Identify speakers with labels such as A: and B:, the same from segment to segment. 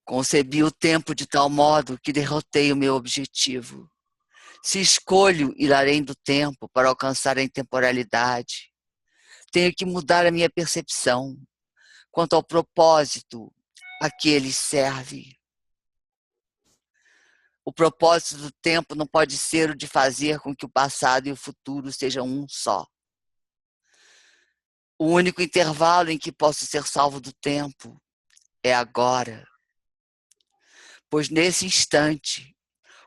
A: Concebi o tempo de tal modo que derrotei o meu objetivo. Se escolho ir além do tempo para alcançar a intemporalidade, tenho que mudar a minha percepção quanto ao propósito a que ele serve. O propósito do tempo não pode ser o de fazer com que o passado e o futuro sejam um só. O único intervalo em que posso ser salvo do tempo é agora, pois nesse instante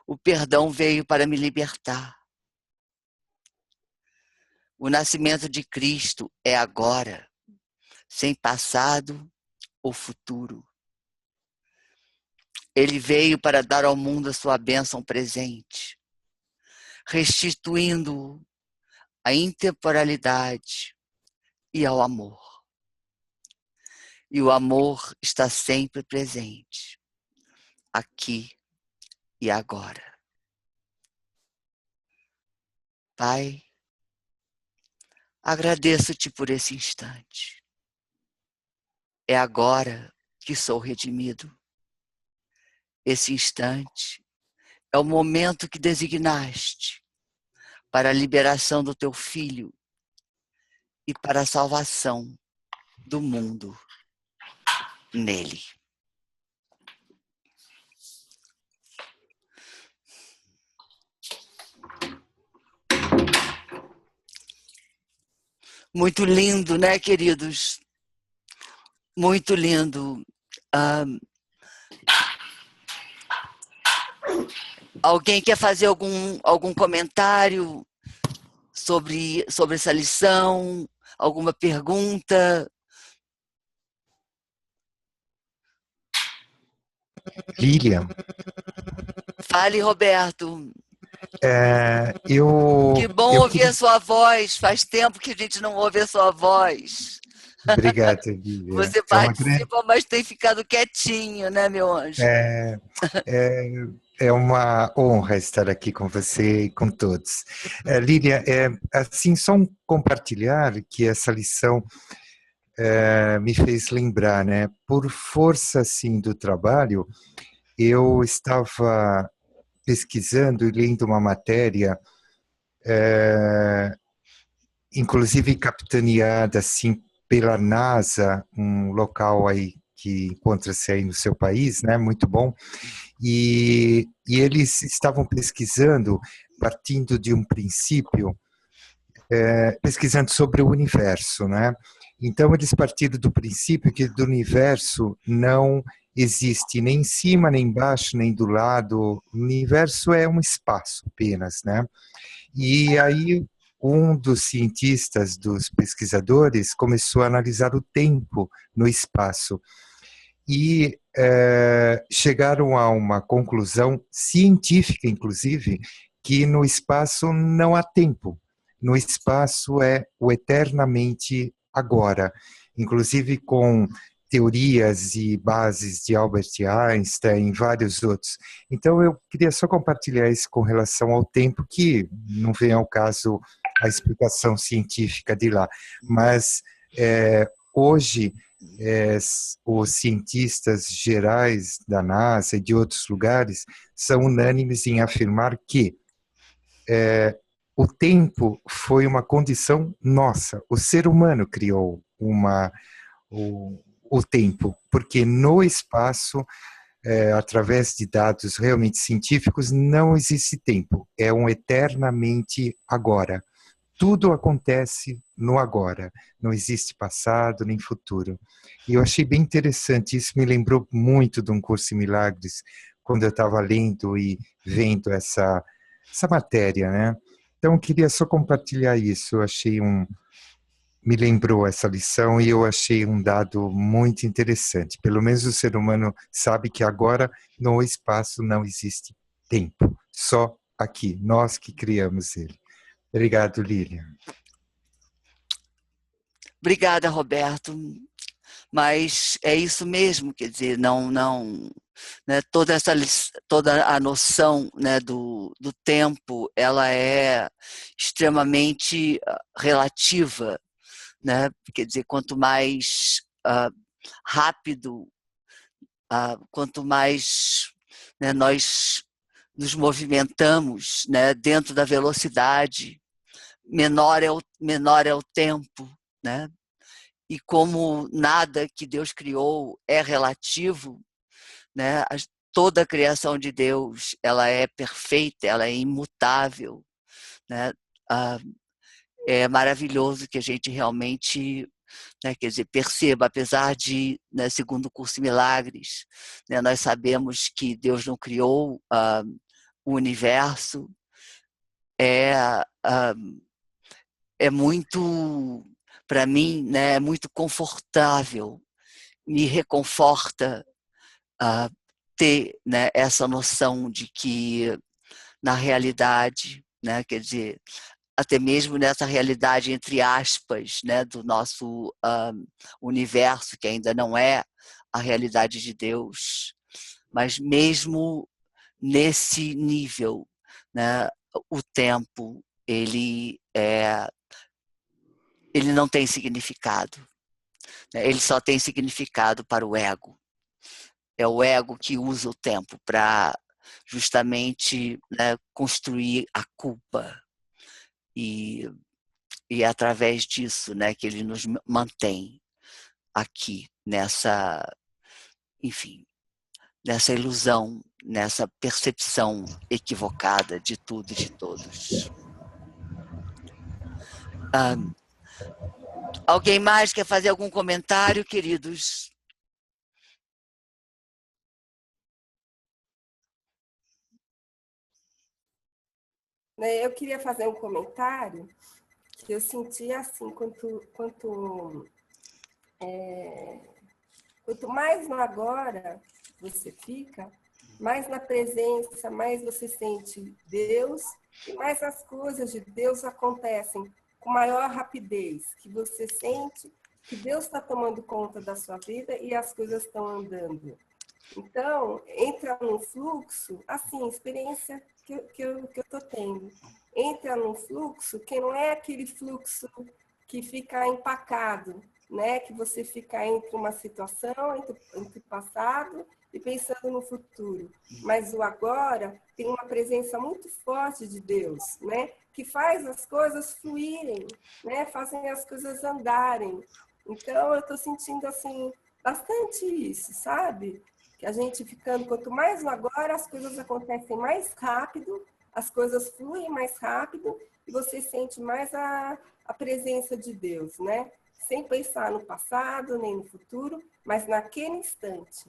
A: o perdão veio para me libertar. O nascimento de Cristo é agora, sem passado ou futuro. Ele veio para dar ao mundo a sua bênção presente, restituindo-o à intemporalidade e ao amor. E o amor está sempre presente, aqui e agora. Pai, agradeço-te por esse instante. É agora que sou redimido. Esse instante é o momento que designaste para a liberação do teu filho e para a salvação do mundo nele. Muito lindo, né, queridos? Muito lindo. Alguém quer fazer algum comentário sobre essa lição? Alguma pergunta?
B: Lilian.
A: Fale, Roberto. Que bom
B: Eu
A: ouvir
B: queria...
A: a sua voz. Faz tempo que a gente não ouve a sua voz.
B: Obrigado, Lilian.
A: Você participa, mas tem ficado quietinho, né, meu anjo?
B: É uma honra estar aqui com você e com todos. Lilian, assim, só um compartilhar que essa lição me fez lembrar, né? Por força, assim, do trabalho, eu estava pesquisando e lendo uma matéria, inclusive capitaneada, assim, pela NASA, um local aí que encontra-se aí no seu país, né? Muito bom. E eles estavam pesquisando, partindo de um princípio, pesquisando sobre o universo, né? Então, eles partiram do princípio que do universo não existe nem em cima, nem embaixo, nem do lado. O universo é um espaço apenas, né? E aí, um dos cientistas, dos pesquisadores, começou a analisar o tempo no espaço. E chegaram a uma conclusão científica, inclusive, que no espaço não há tempo. No espaço é o eternamente agora, inclusive com teorias e bases de Albert Einstein e vários outros. Então eu queria só compartilhar isso com relação ao tempo, que não vem ao caso a explicação científica de lá, mas hoje os cientistas gerais da NASA e de outros lugares são unânimes em afirmar que o tempo foi uma condição nossa. O ser humano criou o tempo, porque no espaço, através de dados realmente científicos, não existe tempo. É um eternamente agora. Tudo acontece no agora, não existe passado nem futuro. E eu achei bem interessante, isso me lembrou muito de um curso em Milagres, quando eu estava lendo e vendo essa matéria, né? Então, eu queria só compartilhar isso, eu achei me lembrou essa lição e eu achei um dado muito interessante. Pelo menos o ser humano sabe que agora no espaço não existe tempo, só aqui, nós que criamos ele. Obrigado, Lilian.
A: Obrigada, Roberto. Mas é isso mesmo, quer dizer, não, né, toda a noção, né, do tempo, ela é extremamente relativa, né? Quer dizer, quanto mais rápido quanto mais, né, nós nos movimentamos, né, dentro da velocidade, menor é o tempo, né? E como nada que Deus criou é relativo, né? Toda a criação de Deus, ela é perfeita, ela é imutável, né? É maravilhoso que a gente realmente, né, quer dizer, perceba, apesar de, né, segundo o curso em Milagres, né, nós sabemos que Deus não criou o universo, é, é muito, para mim, né, é muito confortável, me reconforta ter, né, essa noção de que, na realidade, né, quer dizer, até mesmo nessa realidade, entre aspas, né, do nosso universo, que ainda não é a realidade de Deus, mas mesmo nesse nível, né, o tempo, ele não tem significado, né, ele só tem significado para o ego. É o ego que usa o tempo para justamente, né, construir a culpa. E é através disso, né, que ele nos mantém aqui nessa, enfim, nessa ilusão, nessa percepção equivocada de tudo e de todos. Alguém mais quer fazer algum comentário, queridos?
C: Eu queria fazer um comentário que eu senti assim, quanto mais no agora você fica, mais na presença, mais você sente Deus e mais as coisas de Deus acontecem com maior rapidez, que você sente que Deus está tomando conta da sua vida e as coisas estão andando. Então, entra num fluxo, assim, experiência que eu estou tendo. Entra num fluxo que não é aquele fluxo que fica empacado, né? Que você fica entre uma situação, entre o passado e pensando no futuro. Mas o agora tem uma presença muito forte de Deus, né? Que faz as coisas fluírem, né? Fazem as coisas andarem. Então, eu estou sentindo, assim, bastante isso, sabe? Que a gente ficando, quanto mais no agora, as coisas acontecem mais rápido, as coisas fluem mais rápido e você sente mais a presença de Deus, né? Sem pensar no passado, nem no futuro, mas naquele instante,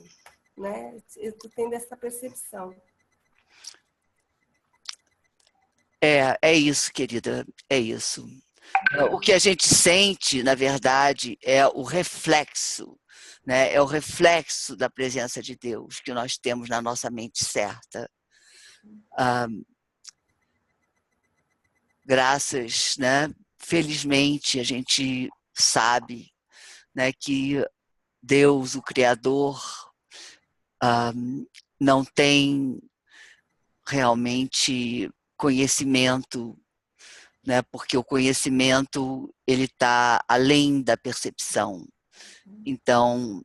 C: né? Eu estou tendo essa percepção.
A: É isso, querida, é isso. O que a gente sente, na verdade, é o reflexo, né? É o reflexo da presença de Deus que nós temos na nossa mente certa. Graças, né? Felizmente, a gente sabe, né, que Deus, o Criador, não tem realmente conhecimento, né? Porque o conhecimento ele está além da percepção. Então,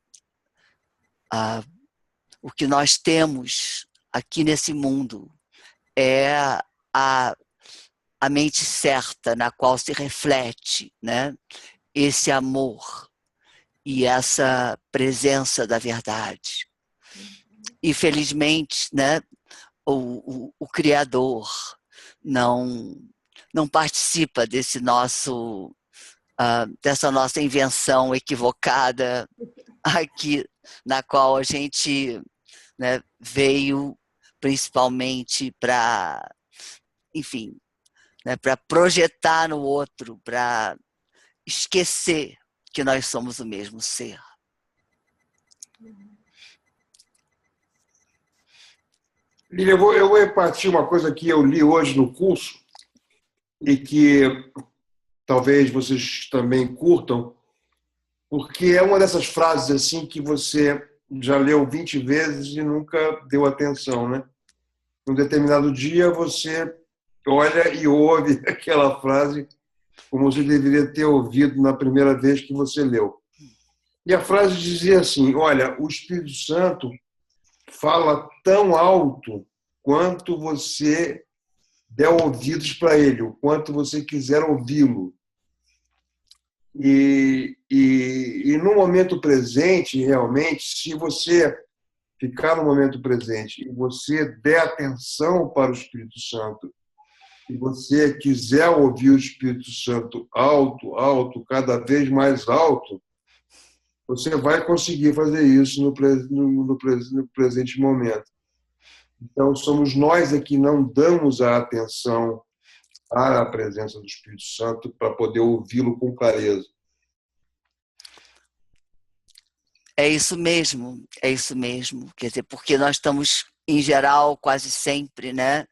A: o que nós temos aqui nesse mundo é a mente certa na qual se reflete, né, esse amor e essa presença da verdade. E felizmente, né, o Criador não participa desse dessa nossa invenção equivocada aqui, na qual a gente, né, veio principalmente para, enfim, né, para projetar no outro, para esquecer que nós somos o mesmo ser.
D: Lília, eu vou repartir uma coisa que eu li hoje no curso e que talvez vocês também curtam, porque é uma dessas frases assim que você já leu 20 vezes e nunca deu atenção, né? Num determinado dia você olha e ouve aquela frase como você deveria ter ouvido na primeira vez que você leu. E a frase dizia assim: olha, o Espírito Santo fala tão alto quanto você der ouvidos para ele, o quanto você quiser ouvi-lo. E no momento presente, realmente, se você ficar no momento presente e você der atenção para o Espírito Santo, e você quiser ouvir o Espírito Santo alto, alto, cada vez mais alto, você vai conseguir fazer isso no presente momento. Então, somos nós que não damos a atenção à presença do Espírito Santo para poder ouvi-lo com clareza.
A: É isso mesmo, é isso mesmo. Quer dizer, porque nós estamos, em geral, quase sempre, né,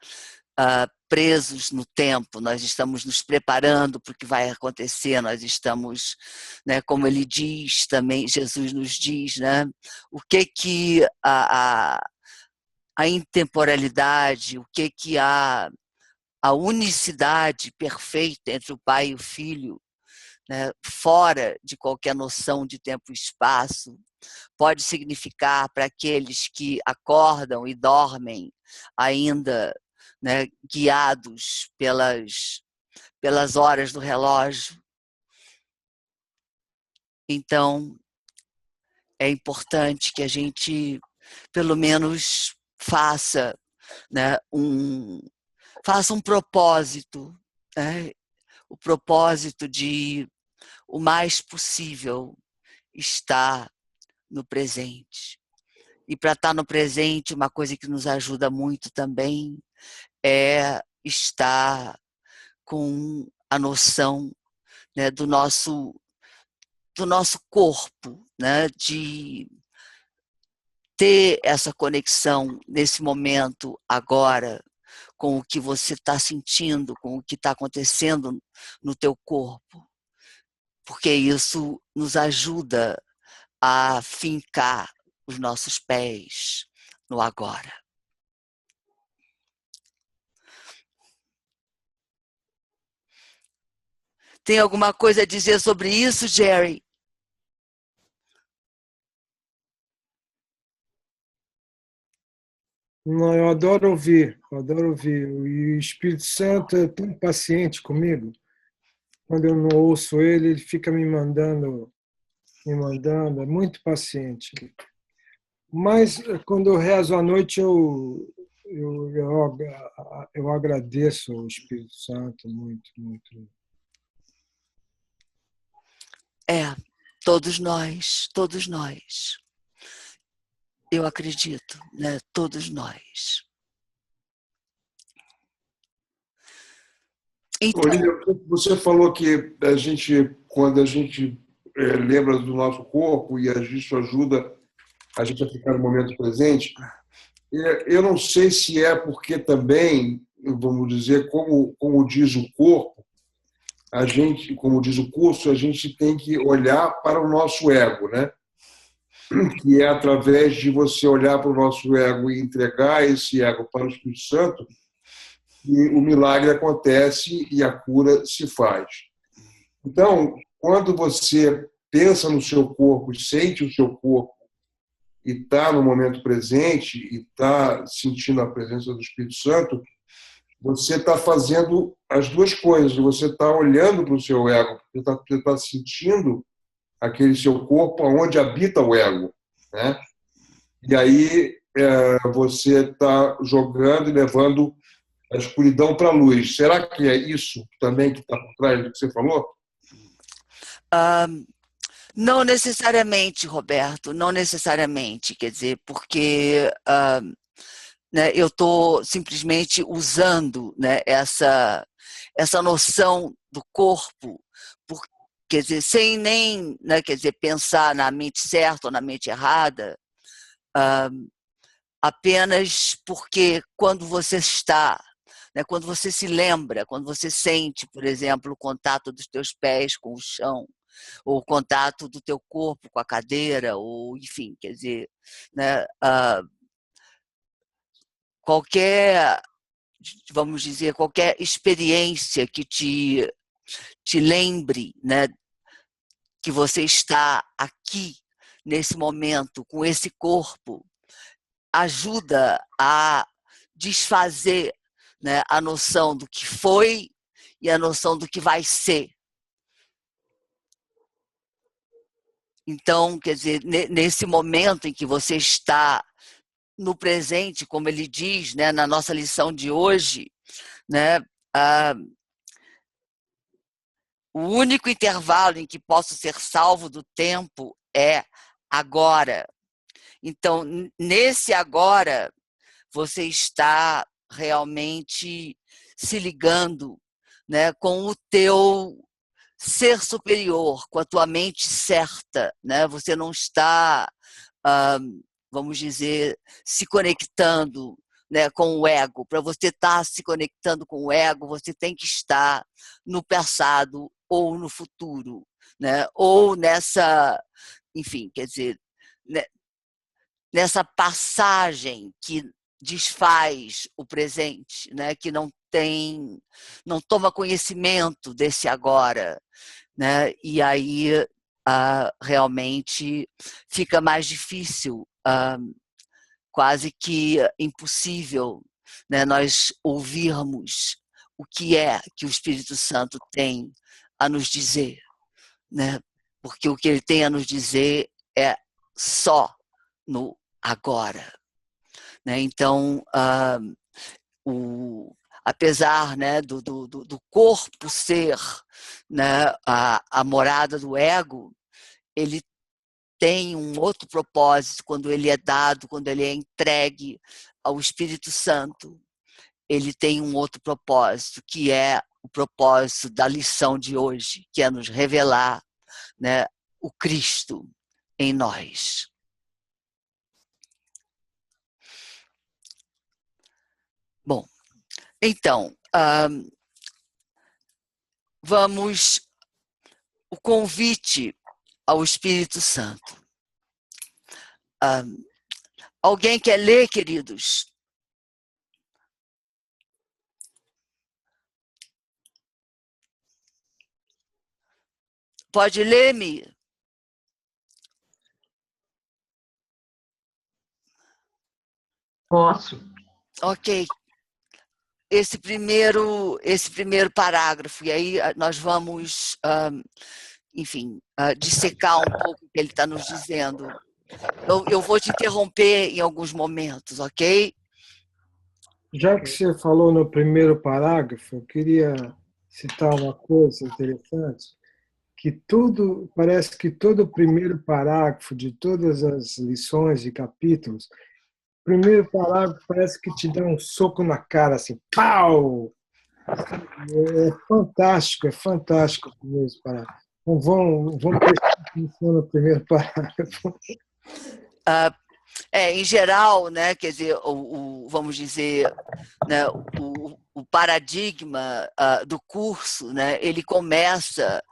A: presos no tempo, nós estamos nos preparando para o que vai acontecer, nós estamos, né, como ele diz também, Jesus nos diz, né, o que a intemporalidade, o que a unicidade perfeita entre o Pai e o Filho, né, fora de qualquer noção de tempo e espaço, pode significar para aqueles que acordam e dormem ainda, né, guiados pelas horas do relógio. Então, é importante que a gente, pelo menos, faça, né, faça um propósito, né, o propósito de, o mais possível, estar no presente. E para estar no presente, uma coisa que nos ajuda muito também é estar com a noção, né, do nosso corpo, né, de ter essa conexão nesse momento agora com o que você está sentindo, com o que está acontecendo no teu corpo, porque isso nos ajuda a fincar os nossos pés no agora. Tem alguma coisa a dizer sobre isso, Jerry?
E: Não, eu adoro ouvir, eu adoro ouvir. E o Espírito Santo é tão paciente comigo. Quando eu não ouço ele, ele fica me mandando, é muito paciente. Mas quando eu rezo à noite, eu agradeço ao Espírito Santo muito, muito.
A: Todos nós. Eu acredito, né? Todos nós.
D: Então, Olívia, você falou que a gente, quando a gente lembra do nosso corpo e isso ajuda a gente a ficar no momento presente, eu não sei se é porque também, vamos dizer, como diz o corpo, a gente, como diz o curso, a gente tem que olhar para o nosso ego, né? Que é através de você olhar para o nosso ego e entregar esse ego para o Espírito Santo que o milagre acontece e a cura se faz. Então, quando você pensa no seu corpo, sente o seu corpo e está no momento presente e está sentindo a presença do Espírito Santo, você está fazendo as duas coisas. Você está olhando para o seu ego, você está sentindo aquele seu corpo onde habita o ego, né? E aí você está jogando e levando a escuridão para a luz. Será que é isso também que está por trás do que você falou?
A: Não necessariamente, Roberto, não necessariamente. Quer dizer, porque né, eu estou simplesmente usando, né, essa noção do corpo, quer dizer, sem nem, né, quer dizer, pensar na mente certa ou na mente errada, apenas porque quando você está, né, quando você se lembra, quando você sente, por exemplo, o contato dos teus pés com o chão, ou o contato do teu corpo com a cadeira, ou enfim, quer dizer, né, qualquer, vamos dizer, qualquer experiência que te lembre, né, que você está aqui, nesse momento, com esse corpo, ajuda a desfazer, né, a noção do que foi e a noção do que vai ser. Então, quer dizer, nesse momento em que você está no presente, como ele diz, né, na nossa lição de hoje, né, o único intervalo em que posso ser salvo do tempo é agora. Então, nesse agora, você está realmente se ligando, né, com o teu ser superior, com a tua mente certa, né? Você não está, vamos dizer, se conectando, né, com o ego. Para você estar se conectando com o ego, você tem que estar no passado ou no futuro, né? Ou nessa, enfim, quer dizer, né, nessa passagem que desfaz o presente, né? Que não toma conhecimento desse agora, né? E aí realmente fica mais difícil, quase que impossível, né? Nós ouvirmos o que é que o Espírito Santo tem a nos dizer, né? Porque o que ele tem a nos dizer é só no agora, né? Então, apesar, né, do corpo ser, né, a morada do ego, ele tem um outro propósito quando ele é dado, quando ele é entregue ao Espírito Santo. Ele tem um outro propósito, que é o propósito da lição de hoje, que é nos revelar, né, o Cristo em nós. Bom, então, vamos o convite ao Espírito Santo. Alguém quer ler, queridos? Pode ler, Mi?
F: Posso.
A: Ok. Esse primeiro parágrafo, e aí nós vamos, enfim, dissecar um pouco o que ele está nos dizendo. Eu vou te interromper em alguns momentos, ok?
E: Já que você falou no primeiro parágrafo, eu queria citar uma coisa interessante, que parece que todo o primeiro parágrafo de todas as lições e capítulos, o primeiro parágrafo parece que te dá um soco na cara, assim, pau! É fantástico o primeiro parágrafo. Então, vamos prestar atenção no primeiro parágrafo.
A: Em geral, né, quer dizer, vamos dizer, né, o paradigma do curso, né, ele começa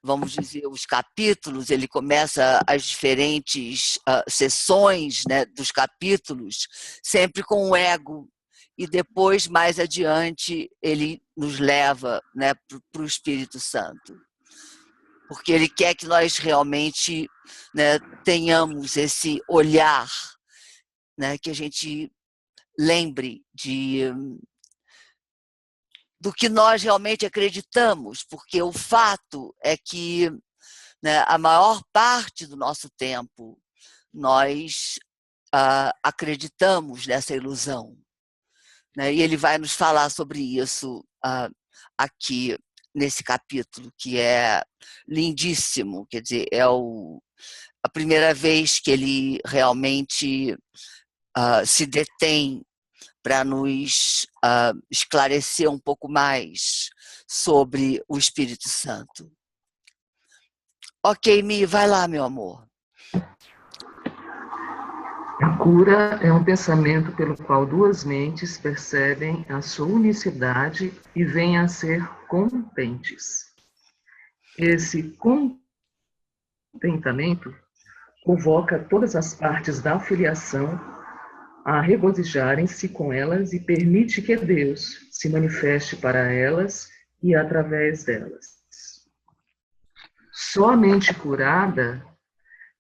A: vamos dizer, os capítulos, ele começa as diferentes sessões, né, dos capítulos, sempre com o ego, e depois, mais adiante, ele nos leva, né, para o Espírito Santo. Porque ele quer que nós realmente, né, tenhamos esse olhar, né, que a gente lembre do que nós realmente acreditamos, porque o fato é que, né, a maior parte do nosso tempo nós acreditamos nessa ilusão, né, e ele vai nos falar sobre isso aqui nesse capítulo, que é lindíssimo, quer dizer, é a primeira vez que ele realmente se detém para nos esclarecer um pouco mais sobre o Espírito Santo. Ok, Mi, vai lá, meu amor.
F: A cura é um pensamento pelo qual duas mentes percebem a sua unicidade e vêm a ser contentes. Esse contentamento convoca todas as partes da filiação a regozijarem-se com elas e permite que Deus se manifeste para elas e através delas. Só a mente curada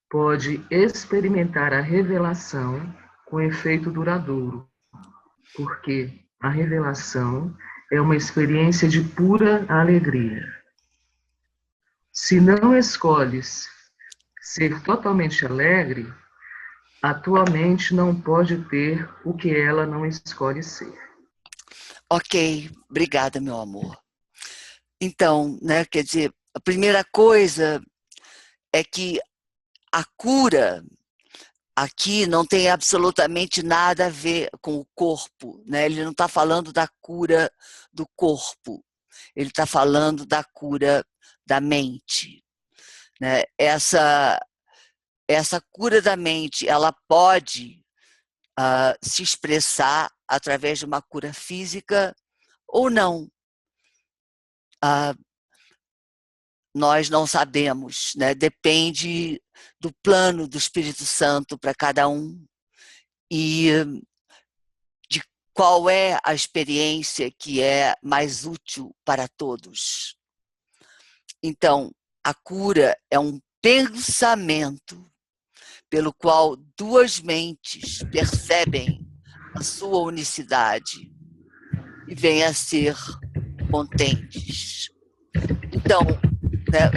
F: pode experimentar a revelação com efeito duradouro, porque a revelação é uma experiência de pura alegria. Se não escolhes ser totalmente alegre, a tua mente não pode ter o que ela não escolhe ser.
A: Ok, obrigada, meu amor. Então, né, quer dizer, a primeira coisa é que a cura aqui não tem absolutamente nada a ver com o corpo, né? Ele não está falando da cura do corpo, ele está falando da cura da mente, né? Essa cura da mente, ela pode se expressar através de uma cura física ou não. Nós não sabemos, né? Depende do plano do Espírito Santo para cada um e de qual é a experiência que é mais útil para todos. Então, a cura é um pensamento pelo qual duas mentes percebem a sua unicidade e vêm a ser contentes. Então, né,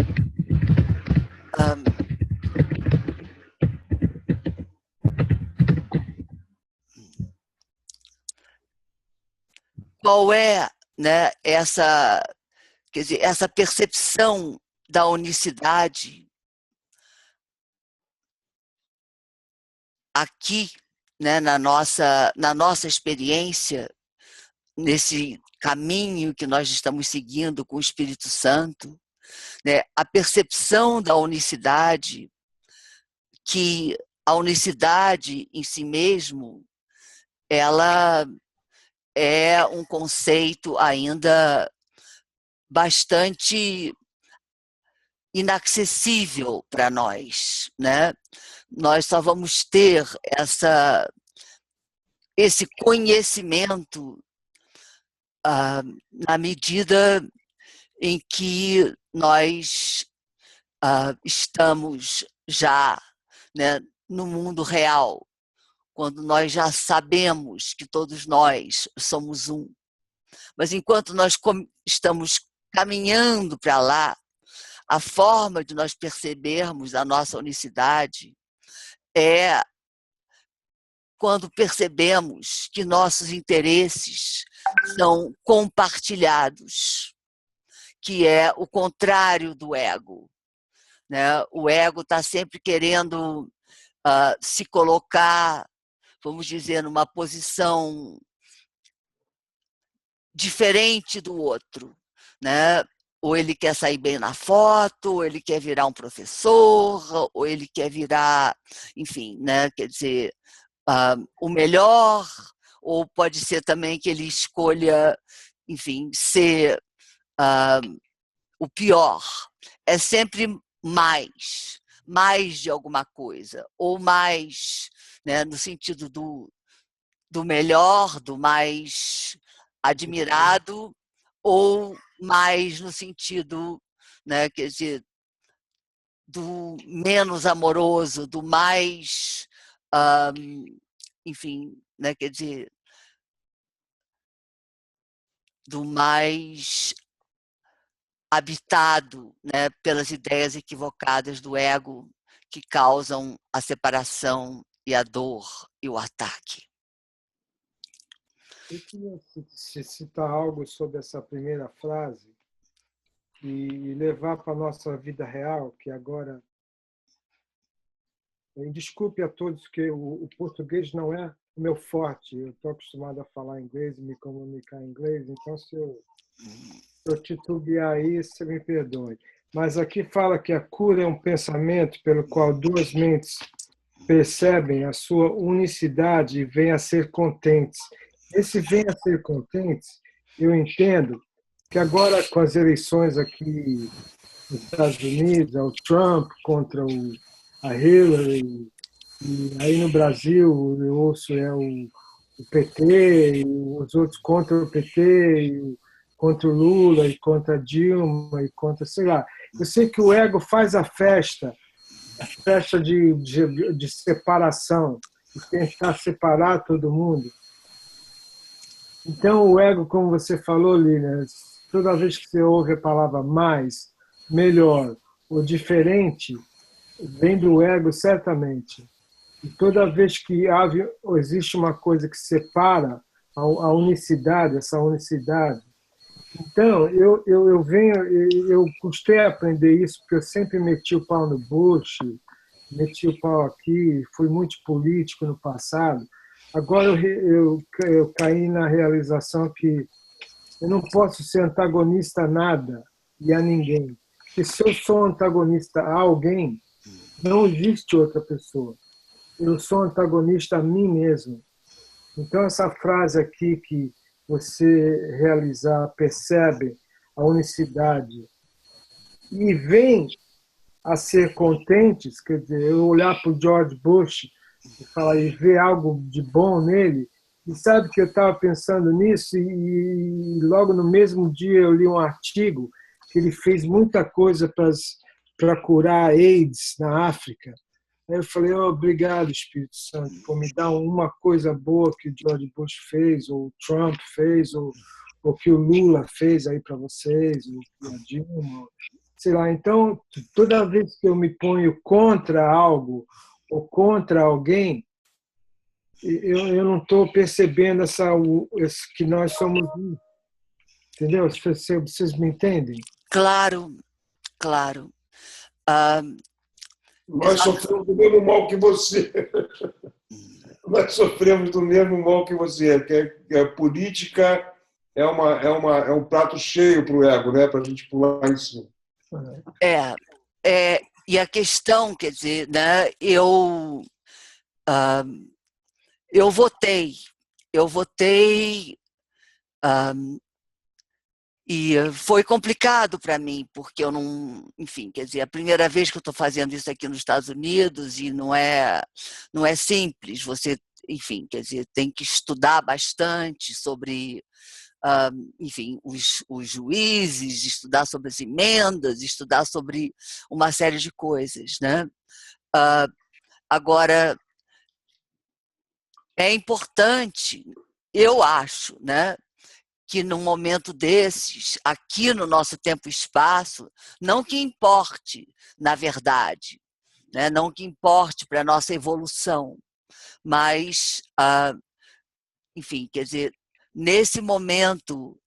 A: qual é, né, quer dizer, essa percepção da unicidade aqui, né, na nossa experiência, nesse caminho que nós estamos seguindo com o Espírito Santo, né, a percepção da unicidade, que a unicidade em si mesmo, ela é um conceito ainda bastante inacessível para nós, né? Nós só vamos ter esse conhecimento na medida em que nós estamos já, né, no mundo real, quando nós já sabemos que todos nós somos um. Mas enquanto nós estamos caminhando para lá, a forma de nós percebermos a nossa unicidade é quando percebemos que nossos interesses são compartilhados, que é o contrário do ego, né? O ego está sempre querendo se colocar, vamos dizer, numa posição diferente do outro, né? Ou ele quer sair bem na foto, ou ele quer virar um professor, ou ele quer virar, enfim, né? Quer dizer, o melhor, ou pode ser também que ele escolha, enfim, ser o pior. É sempre mais de alguma coisa, ou mais, né, no sentido do melhor, do mais admirado, ou mais no sentido, né, quer dizer, do menos amoroso, do mais, enfim, né, quer dizer, do mais habitado, né, pelas ideias equivocadas do ego que causam a separação e a dor e o ataque.
E: Eu queria citar algo sobre essa primeira frase e levar para a nossa vida real, que agora... Desculpe a todos que o português não é o meu forte. Eu estou acostumado a falar inglês e me comunicar em inglês, então se eu titubear aí, você me perdoe. Mas aqui fala que a cura é um pensamento pelo qual duas mentes percebem a sua unicidade e vêm a ser contentes. Esse vem a ser contentes, eu entendo que agora com as eleições aqui nos Estados Unidos, o Trump contra a Hillary, e aí no Brasil eu ouço o PT, e os outros contra o PT, e contra o Lula, e contra a Dilma, e contra, sei lá. Eu sei que o ego faz a festa festa de separação, de tentar separar todo mundo. Então, o ego, como você falou, Lilian, toda vez que você ouve a palavra mais, melhor ou diferente, vem do ego, certamente. E toda vez que existe uma coisa que separa a unicidade, essa unicidade. Então, eu custei a aprender isso, porque eu sempre meti o pau no Bush, meti o pau aqui, fui muito político no passado. Agora eu caí na realização que eu não posso ser antagonista a nada e a ninguém. Porque se eu sou antagonista a alguém, não existe outra pessoa. Eu sou antagonista a mim mesmo. Então, essa frase aqui que você realizar, percebe a unicidade e vem a ser contentes, quer dizer, eu olhar para o George Bush e falar e ver algo de bom nele, e sabe que eu estava pensando nisso e logo no mesmo dia eu li um artigo que ele fez muita coisa para curar AIDS na África. Aí eu falei, oh, obrigado, Espírito Santo, por me dar uma coisa boa que o George Bush fez, ou o Trump fez, ou que o Lula fez aí para vocês, ou que a Dilma, sei lá. Então, toda vez que eu me ponho contra algo ou contra alguém, eu não estou percebendo que nós somos um. Entendeu? Vocês me entendem?
A: Claro, claro.
D: Nós sofremos do mesmo mal que você. Nós sofremos do mesmo mal que você. Que a política é um prato cheio para o ego, né? Para a gente pular em cima.
A: E a questão, quer dizer, né, eu votei, e foi complicado para mim, porque eu não, enfim, quer dizer, a primeira vez que eu estou fazendo isso aqui nos Estados Unidos e não é simples, você, enfim, quer dizer, tem que estudar bastante sobre, enfim, os juízes, estudar sobre as emendas, estudar sobre uma série de coisas, né? Agora, é importante, eu acho, né, que num momento desses, aqui no nosso tempo e espaço, não que importe, na verdade, né, não que importe para a nossa evolução, mas, enfim, quer dizer, nesse momento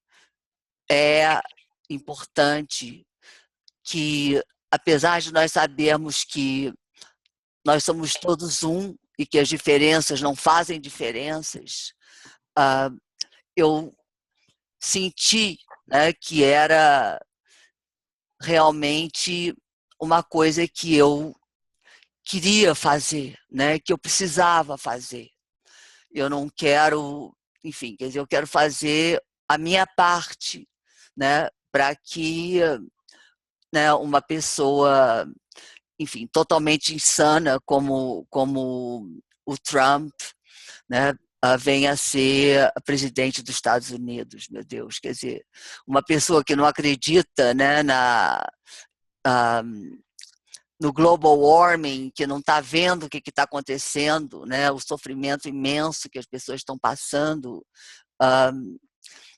A: é importante que, apesar de nós sabermos que nós somos todos um e que as diferenças não fazem diferenças, eu senti, né, que era realmente uma coisa que eu queria fazer, né, que eu precisava fazer. Eu não quero, enfim, quer dizer, eu quero fazer a minha parte, né, para que, né, uma pessoa, enfim, totalmente insana como o Trump, né, venha a ser presidente dos Estados Unidos, meu Deus, quer dizer, uma pessoa que não acredita, né, no global warming, que não está vendo o que está acontecendo, né, o sofrimento imenso que as pessoas estão passando,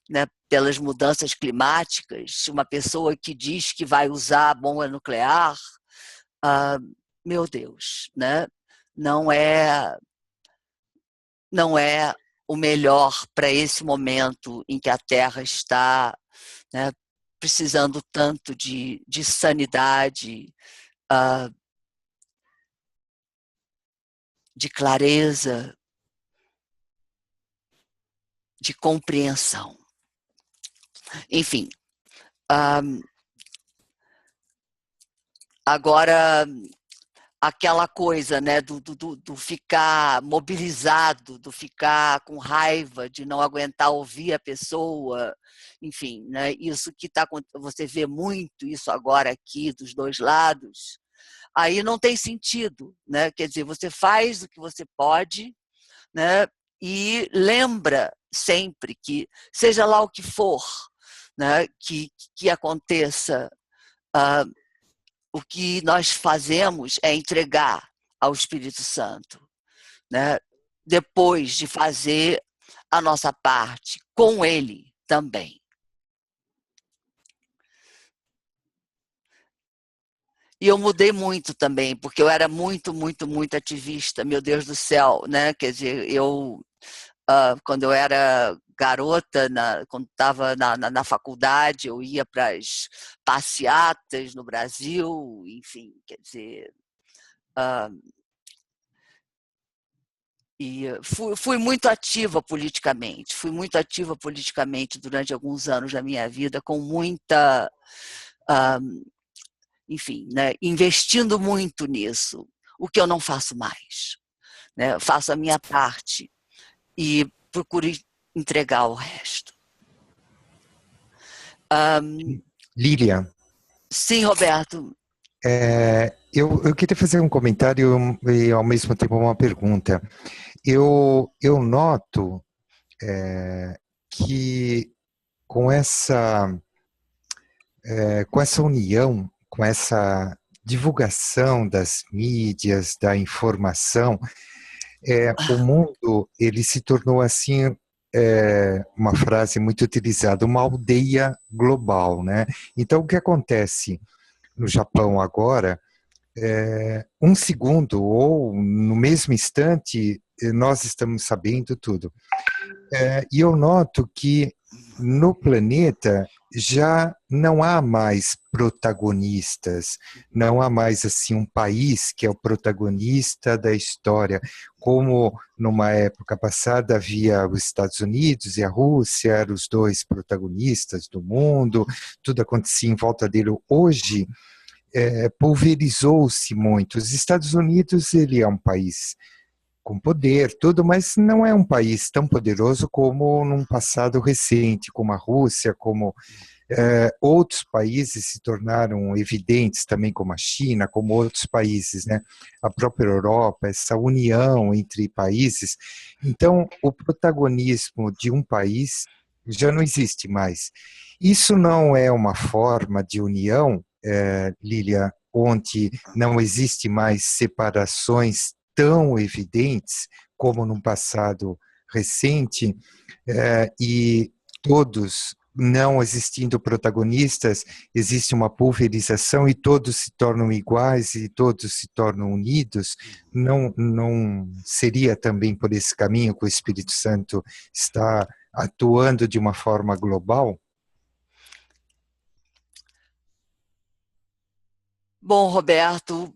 A: né, pelas mudanças climáticas, uma pessoa que diz que vai usar a bomba nuclear, meu Deus, né, não é o melhor para esse momento em que a Terra está, né, precisando tanto de sanidade, de clareza, de compreensão. Enfim, agora, aquela coisa, né, do ficar mobilizado, do ficar com raiva, de não aguentar ouvir a pessoa, enfim, né, isso que você vê muito isso agora aqui dos dois lados, aí não tem sentido, né? Quer dizer, você faz o que você pode, né, e lembra sempre que, seja lá o que for, né, que aconteça, o que nós fazemos é entregar ao Espírito Santo, né? Depois de fazer a nossa parte com ele também. E eu mudei muito também, porque eu era muito ativista, meu Deus do céu, né? Quer dizer, quando eu era garota, quando estava na faculdade, eu ia para as passeatas no Brasil, enfim, quer dizer, e fui muito ativa politicamente durante alguns anos da minha vida, com muita, enfim, né, investindo muito nisso, o que eu não faço mais, né? Faço a minha parte e procuro entregar o resto.
B: Lília,
A: Sim, Roberto.
B: eu queria fazer um comentário e, ao mesmo tempo, uma pergunta. Eu noto que com essa união, com essa divulgação das mídias, da informação, o mundo ele se tornou assim, uma frase muito utilizada, uma aldeia global, né? Então, o que acontece no Japão agora, um segundo ou no mesmo instante, nós estamos sabendo tudo. E eu noto que no planeta já não há mais protagonistas, não há mais assim um país que é o protagonista da história, como numa época passada havia os Estados Unidos e a Rússia, eram os dois protagonistas do mundo, tudo acontecia em volta dele. Hoje, pulverizou-se muito. Os Estados Unidos, ele é um país com poder, tudo, mas não é um país tão poderoso como num passado recente, como a Rússia, como outros países se tornaram evidentes também, como a China, como outros países, né? A própria Europa, essa união entre países. Então, o protagonismo de um país já não existe mais. Isso não é uma forma de união, Lília, onde não existe mais separações tão evidentes como no passado recente, e todos não existindo protagonistas, existe uma pulverização e todos se tornam iguais e todos se tornam unidos. Não seria também por esse caminho que o Espírito Santo está atuando de uma forma global?
A: Bom, Roberto,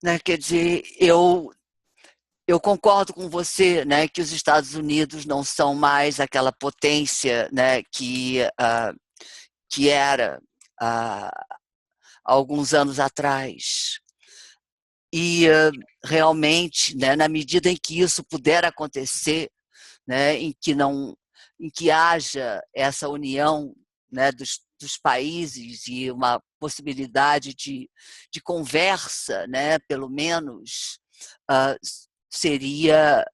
A: né, quer dizer, eu concordo com você, né, que os Estados Unidos não são mais aquela potência, né, que era há alguns anos atrás. E realmente, né, na medida em que isso puder acontecer, né, em que haja essa união, né, dos países e uma possibilidade de conversa, né, pelo menos, seria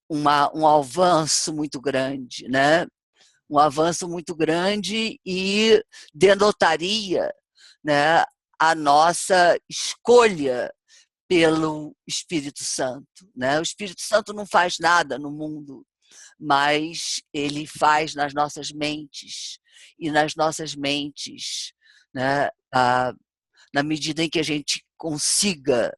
A: um avanço muito grande, né? Um avanço muito grande e denotaria, né, a nossa escolha pelo Espírito Santo, né? O Espírito Santo não faz nada no mundo, mas ele faz nas nossas mentes, e nas nossas mentes, né, na medida em que a gente consiga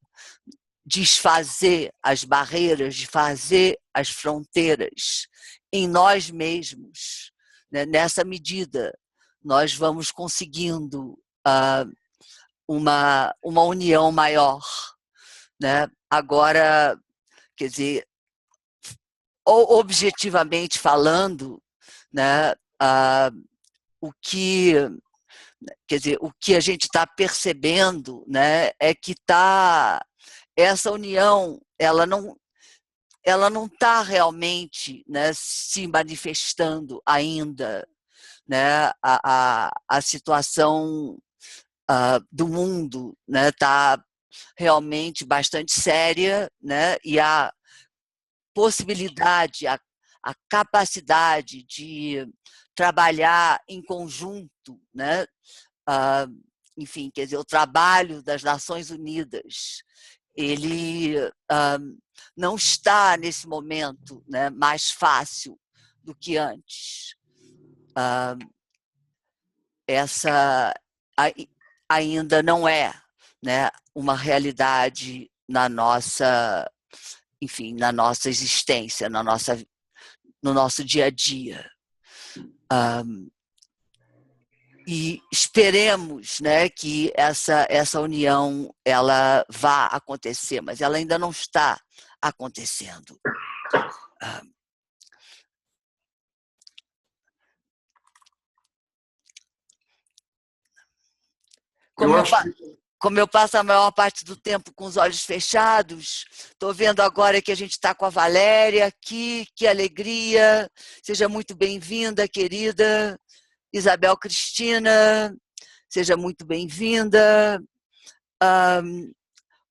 A: desfazer as barreiras, desfazer as fronteiras em nós mesmos, né? Nessa medida, nós vamos conseguindo uma união maior, né? Agora, quer dizer, objetivamente falando, né, o que, quer dizer, o que a gente está percebendo, né, é que essa união, ela não está realmente, né, se manifestando ainda, né? A situação do mundo, né, está realmente bastante séria, né? E a possibilidade, a capacidade de trabalhar em conjunto, né, enfim, quer dizer, o trabalho das Nações Unidas, ele não está nesse momento, né, mais fácil do que antes. Essa ainda não é, né, uma realidade na nossa, enfim, na nossa existência, no nosso dia a dia. E esperemos, né, que essa união ela vá acontecer, mas ela ainda não está acontecendo. Como eu passo a maior parte do tempo com os olhos fechados, estou vendo agora que a gente está com a Valéria aqui, que alegria, seja muito bem-vinda, querida Isabel Cristina, seja muito bem-vinda.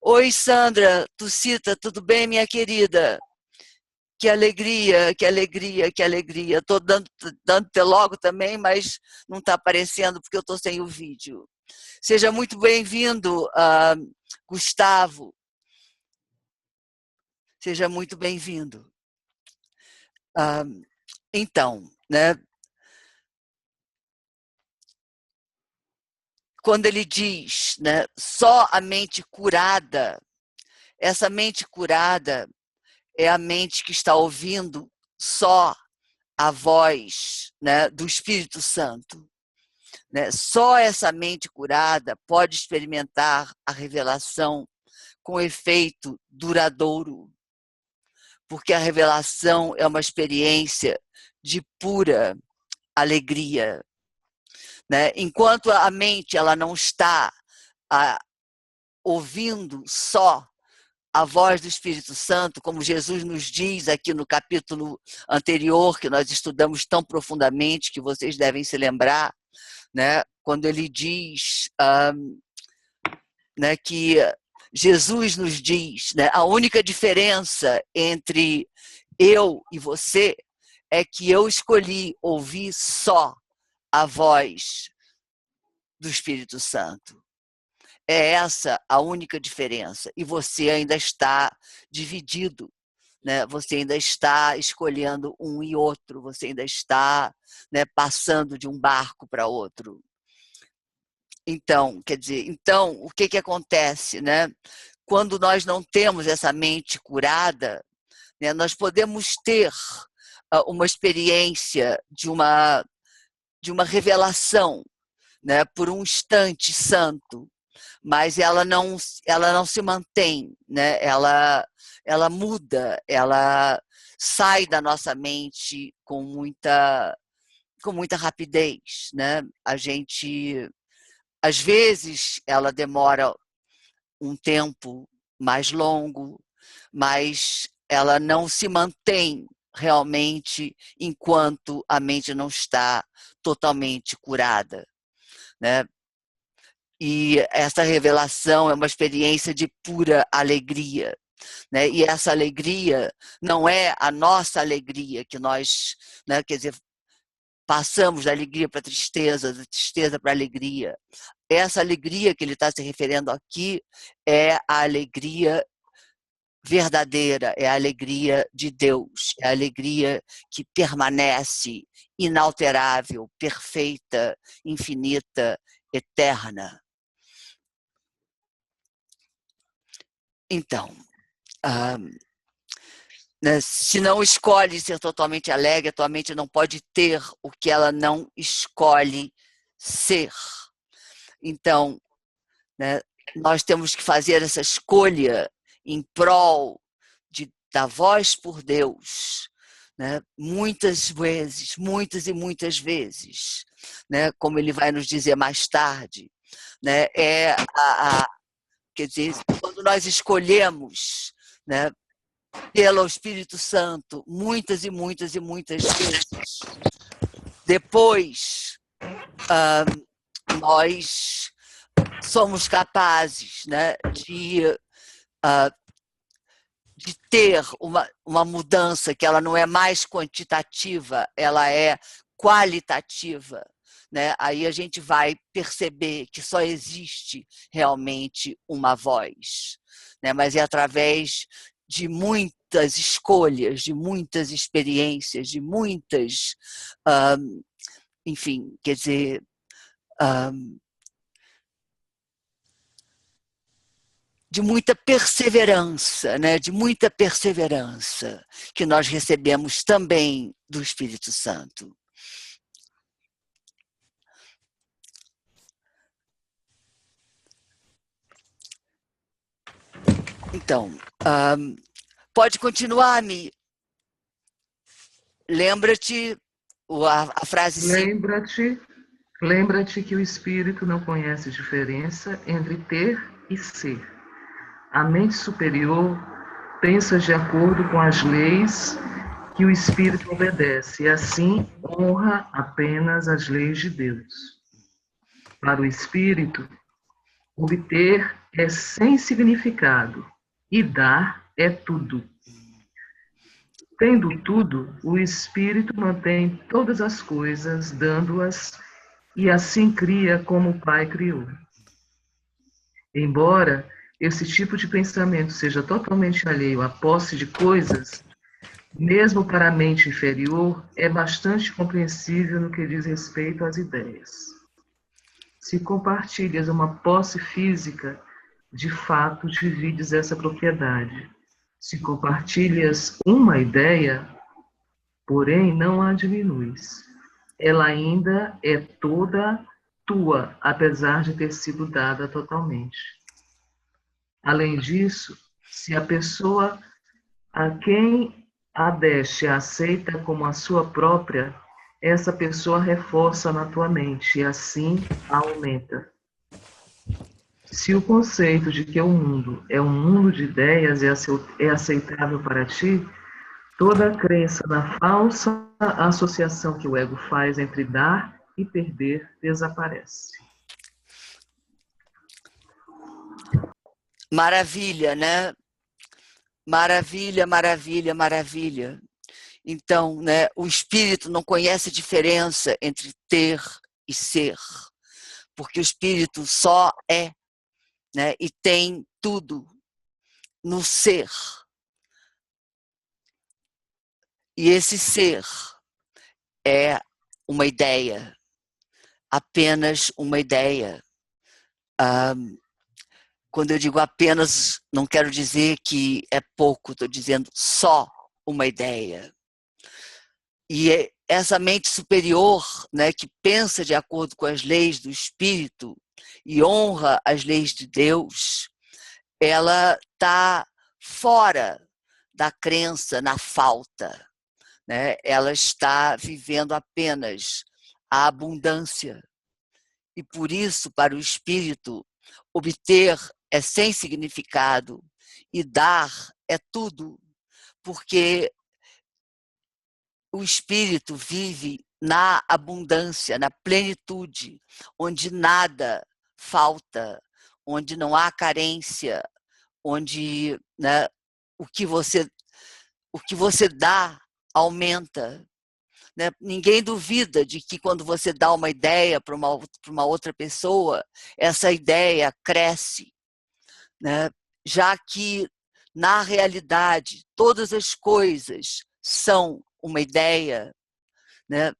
A: Oi, Sandra Tucita, tudo bem, minha querida? Que alegria, que alegria, que alegria. Estou dando logo também, mas não está aparecendo porque eu estou sem o vídeo. Seja muito bem-vindo, Gustavo. Seja muito bem-vindo. Então, né? Quando ele diz, né, só a mente curada, essa mente curada é a mente que está ouvindo só a voz, né, do Espírito Santo. Né? Só essa mente curada pode experimentar a revelação com efeito duradouro, porque a revelação é uma experiência de pura alegria. Né? Enquanto a mente ela não está ouvindo só a voz do Espírito Santo, como Jesus nos diz aqui no capítulo anterior, que nós estudamos tão profundamente, que vocês devem se lembrar, né? Quando ele diz né, que Jesus nos diz, né, a única diferença entre eu e você é que eu escolhi ouvir só a voz do Espírito Santo. É essa a única diferença. E você ainda está dividido, né? Você ainda está escolhendo um e outro, você ainda está, né, passando de um barco para outro. Então, quer dizer, o que acontece, né? Quando nós não temos essa mente curada, né, nós podemos ter uma experiência de uma revelação, né, por um instante santo, mas ela não se mantém, né? Ela muda, ela sai da nossa mente com muita rapidez, né? A gente, às vezes, ela demora um tempo mais longo, mas ela não se mantém realmente enquanto a mente não está totalmente curada, né? E essa revelação é uma experiência de pura alegria, né? E essa alegria não é a nossa alegria que nós, né, quer dizer, passamos da alegria para a tristeza, da tristeza para a alegria. Essa alegria que ele está se referindo aqui é a alegria verdadeira, é a alegria de Deus, é a alegria que permanece inalterável, perfeita, infinita, eterna. Então, né, se não escolhe ser totalmente alegre, a tua mente não pode ter o que ela não escolhe ser. Então, né, nós temos que fazer essa escolha em prol da voz por Deus, né, muitas vezes, muitas e muitas vezes, né, como ele vai nos dizer mais tarde, né, quer dizer, quando nós escolhemos, né, pelo Espírito Santo, muitas e muitas e muitas vezes, depois nós somos capazes, né, de ter uma mudança que ela não é mais quantitativa, ela é qualitativa, né, aí a gente vai perceber que só existe realmente uma voz, né, mas é através de muitas escolhas, de muitas experiências, de muitas, enfim, quer dizer, de muita perseverança, né, de muita perseverança que nós recebemos também do Espírito Santo. Então, pode continuar, Mi. Lembra-te a frase 5.
F: Lembra-te que o espírito não conhece diferença entre ter e ser. A mente superior pensa de acordo com as leis que o espírito obedece, e assim honra apenas as leis de Deus. Para o espírito, obter é sem significado e dar é tudo. Tendo tudo, o espírito mantém todas as coisas, dando-as, e assim cria como o Pai criou. Embora esse tipo de pensamento seja totalmente alheio à posse de coisas, mesmo para a mente inferior, é bastante compreensível no que diz respeito às ideias. Se compartilhas uma posse física, de fato divides essa propriedade. Se compartilhas uma ideia, porém não a diminuis. Ela ainda é toda tua, apesar de ter sido dada totalmente. Além disso, se a pessoa a quem a deste a aceita como a sua própria, essa pessoa reforça na tua mente e assim a aumenta. Se o conceito de que o mundo é um mundo de ideias é aceitável para ti, toda a crença na falsa associação que o ego faz entre dar e perder desaparece.
A: Maravilha, né? Maravilha, maravilha, maravilha. Então, né, o espírito não conhece diferença entre ter e ser, porque o espírito só é, né, e tem tudo no ser. E esse ser é uma ideia, apenas uma ideia. Quando eu digo apenas, não quero dizer que é pouco, estou dizendo só uma ideia. E essa mente superior, né, que pensa de acordo com as leis do Espírito e honra as leis de Deus, ela está fora da crença na falta, né? Ela está vivendo apenas a abundância. E por isso, para o Espírito, obter é sem significado e dar é tudo, porque o Espírito vive na abundância, na plenitude, onde nada falta, onde não há carência, onde, né, o que você dá aumenta. Né? Ninguém duvida de que quando você dá uma ideia para uma outra pessoa, essa ideia cresce, né? Já que, na realidade, todas as coisas são uma ideia, né?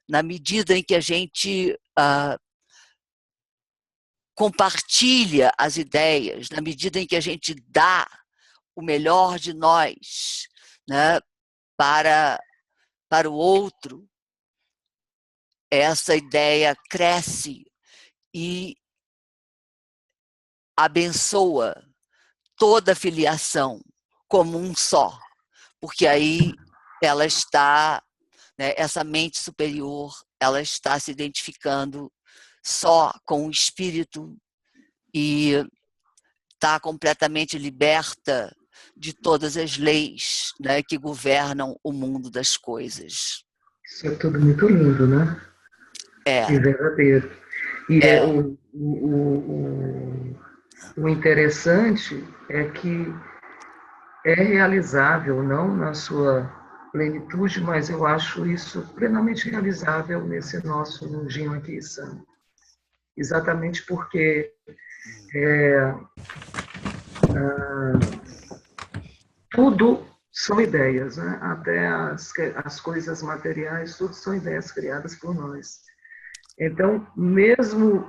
A: Na medida em que a gente compartilha as ideias, na medida em que a gente dá o melhor de nós, né, para o outro, essa ideia cresce e abençoa toda a filiação como um só, porque aí ela está, né, essa mente superior, ela está se identificando só com o espírito e está completamente liberta de todas as leis, né, que governam o mundo das coisas.
F: Isso é tudo muito lindo, né? E verdadeiro. E o interessante é que é realizável, não na sua plenitude, mas eu acho isso plenamente realizável nesse nosso mundinho aqui, Sam. Exatamente porque tudo são ideias, né? Até as coisas materiais, tudo são ideias criadas por nós. Então, mesmo,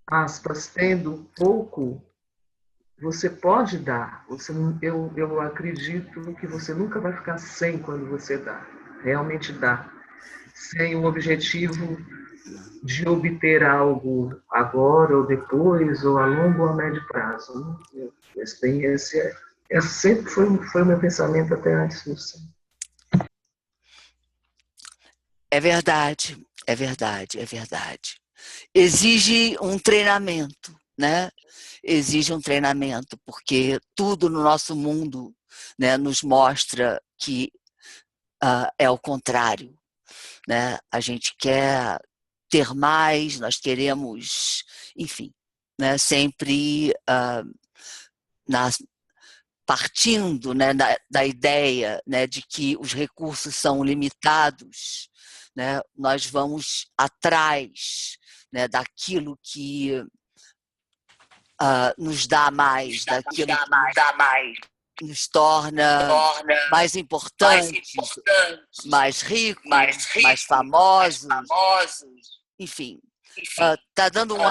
F: aspas, tendo pouco, você pode dar. Eu acredito que você nunca vai ficar sem quando você dá. Realmente dá. Sem o objetivo de obter algo agora ou depois, ou a longo ou a médio prazo. Né? Esse sempre foi o meu pensamento até antes disso.
A: É verdade, é verdade, é verdade. Exige um treinamento, né? Exige um treinamento, porque tudo no nosso mundo, né, nos mostra que é o contrário, né? A gente quer ter mais, nós queremos, enfim, né, sempre partindo, né, da ideia, né, de que os recursos são limitados, né, nós vamos atrás, né, daquilo que nos dá mais, daquilo que nos torna mais importantes, mais ricos, mais famosos, enfim. Está dando um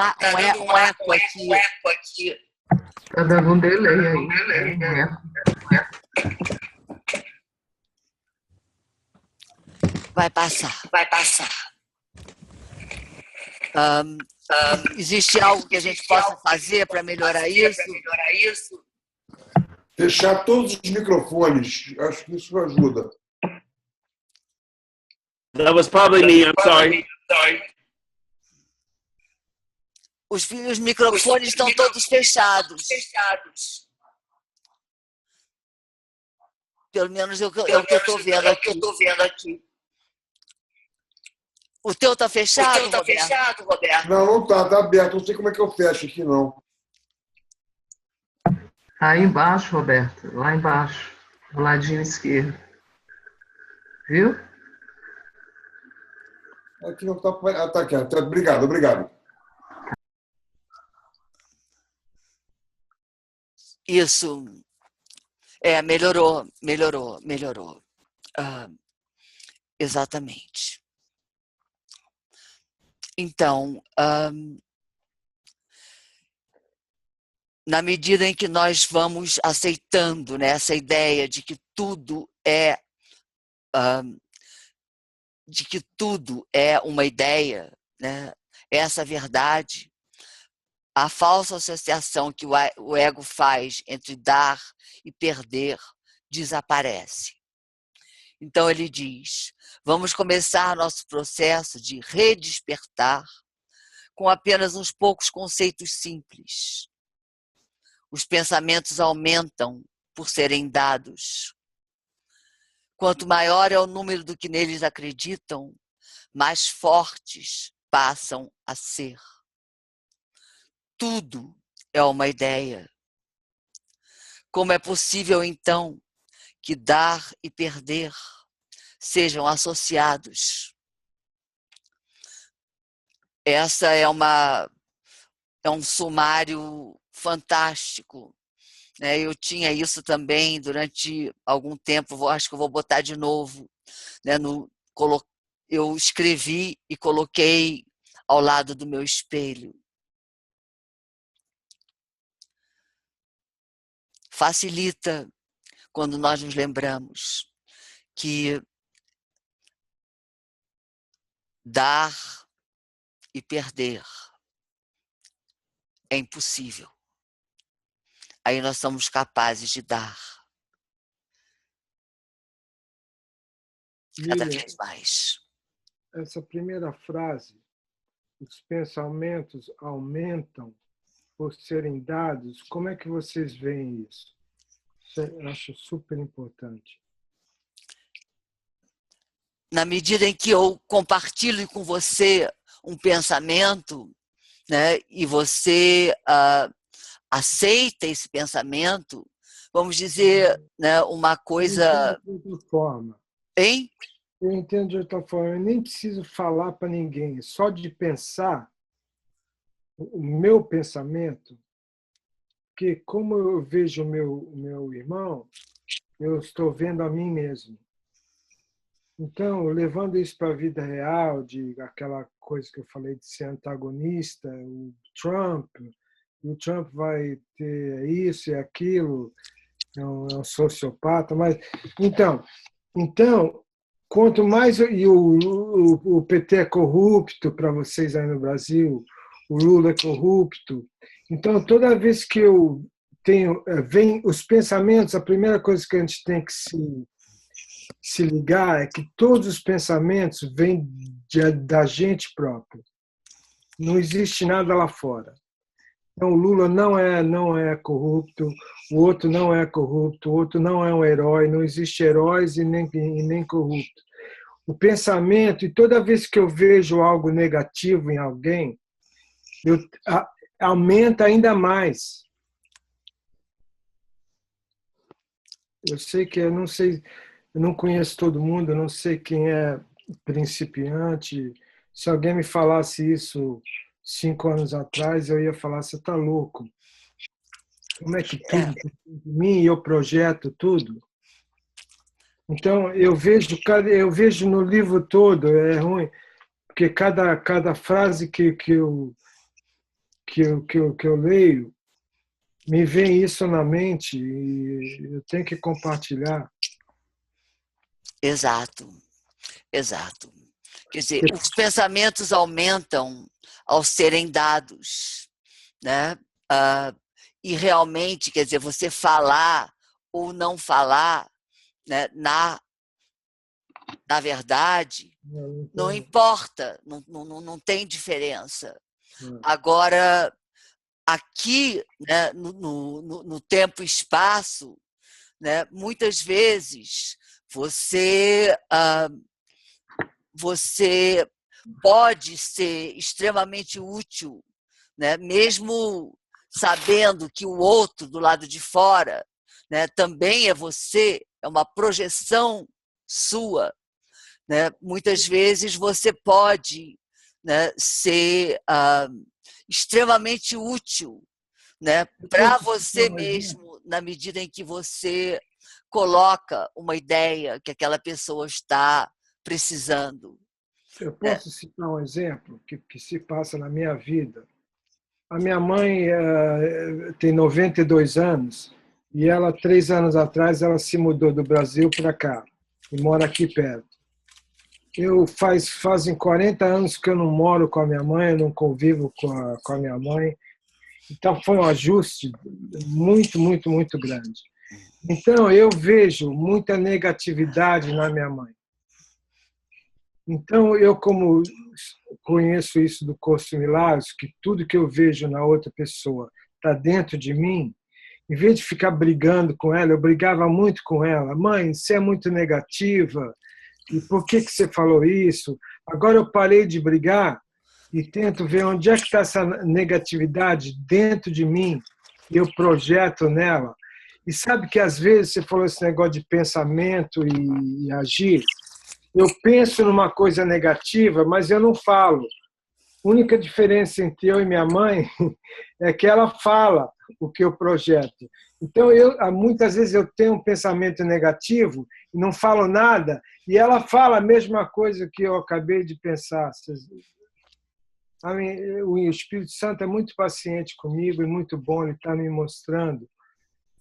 A: eco aqui.
F: Está dando um delay aí. Né?
A: Vai passar. Existe algo que a gente possa fazer para melhorar isso?
D: Fechar todos os microfones. Acho que isso ajuda.
G: That was probably me. I'm sorry.
A: Os microfones estão todos fechados. Pelo menos é o que eu estou vendo aqui. O teu está fechado, Roberto?
D: Não está aberto. Não sei como é que eu fecho aqui, não.
F: Aí embaixo, Roberto, lá embaixo, do ladinho esquerdo. Viu?
D: Aqui não está. Ah, tá aqui. Obrigado.
A: Isso. Melhorou. Exatamente. Então, na medida em que nós vamos aceitando, né, essa ideia de que tudo é uma ideia, né, essa verdade, a falsa associação que o ego faz entre dar e perder desaparece. Então ele diz, vamos começar nosso processo de redespertar com apenas uns poucos conceitos simples. Os pensamentos aumentam por serem dados. Quanto maior é o número do que neles acreditam, mais fortes passam a ser. Tudo é uma ideia. Como é possível, então, que dar e perder sejam associados? Essa é um sumário fantástico. Eu tinha isso também durante algum tempo, acho que eu vou botar de novo. Eu escrevi e coloquei ao lado do meu espelho. Facilita quando nós nos lembramos que dar e perder é impossível. Aí nós somos capazes de dar cada vez mais.
E: Essa primeira frase, os pensamentos aumentam por serem dados, como é que vocês veem isso? Eu acho super importante.
A: Na medida em que eu compartilho com você um pensamento, né, e você aceita esse pensamento, vamos dizer, né, uma coisa...
E: Eu entendo de outra forma.
A: Hein?
E: Eu entendo de outra forma. Eu nem preciso falar para ninguém. Só de pensar, o meu pensamento, que como eu vejo o meu irmão, eu estou vendo a mim mesmo. Então, levando isso para a vida real, de aquela coisa que eu falei de ser antagonista, o Trump vai ter isso e aquilo, é um sociopata, mas então, quanto mais o PT é corrupto para vocês aí no Brasil, o Lula é corrupto, então toda vez que eu tenho vem os pensamentos, a primeira coisa que a gente tem que se ligar é que todos os pensamentos vêm da gente própria. Não existe nada lá fora. Então, o Lula não é corrupto, o outro não é corrupto, o outro não é um herói, não existe heróis e nem corrupto. O pensamento, e toda vez que eu vejo algo negativo em alguém, aumenta ainda mais. Eu sei que eu não conheço todo mundo, eu não sei quem é principiante. Se alguém me falasse isso 5 anos atrás, eu ia falar, você está louco. Como é que tudo de mim e eu projeto tudo? Então, eu vejo no livro todo, é ruim, porque cada frase que eu leio, me vem isso na mente e eu tenho que compartilhar.
A: Exato. Quer dizer, os pensamentos aumentam ao serem dados, né? E realmente, quer dizer, você falar ou não falar, né, na verdade, não importa, não tem diferença. Agora, aqui, né, no tempo e espaço, né, muitas vezes você pode ser extremamente útil, né, mesmo sabendo que o outro do lado de fora, né, também é você, é uma projeção sua, né? Muitas vezes você pode, né, ser extremamente útil, né, para você mesmo, na medida em que você coloca uma ideia que aquela pessoa está precisando.
E: Eu posso citar um exemplo que se passa na minha vida. A minha mãe tem 92 anos e ela, 3 anos atrás, ela se mudou do Brasil para cá e mora aqui perto. Fazem 40 anos que eu não moro com a minha mãe, eu não convivo com a minha mãe. Então, foi um ajuste muito, muito, muito grande. Então, eu vejo muita negatividade na minha mãe. Então, eu, como conheço isso do curso de Milagres, que tudo que eu vejo na outra pessoa está dentro de mim, em vez de ficar brigando com ela, eu brigava muito com ela. Mãe, você é muito negativa, e por que você falou isso? Agora eu parei de brigar e tento ver onde é que está essa negatividade dentro de mim e eu projeto nela. E sabe que às vezes você falou esse negócio de pensamento e agir. Eu penso numa coisa negativa, mas eu não falo. A única diferença entre eu e minha mãe é que ela fala o que eu projeto. Então, muitas vezes eu tenho um pensamento negativo e não falo nada, e ela fala a mesma coisa que eu acabei de pensar. O Espírito Santo é muito paciente comigo e muito bom, ele está me mostrando.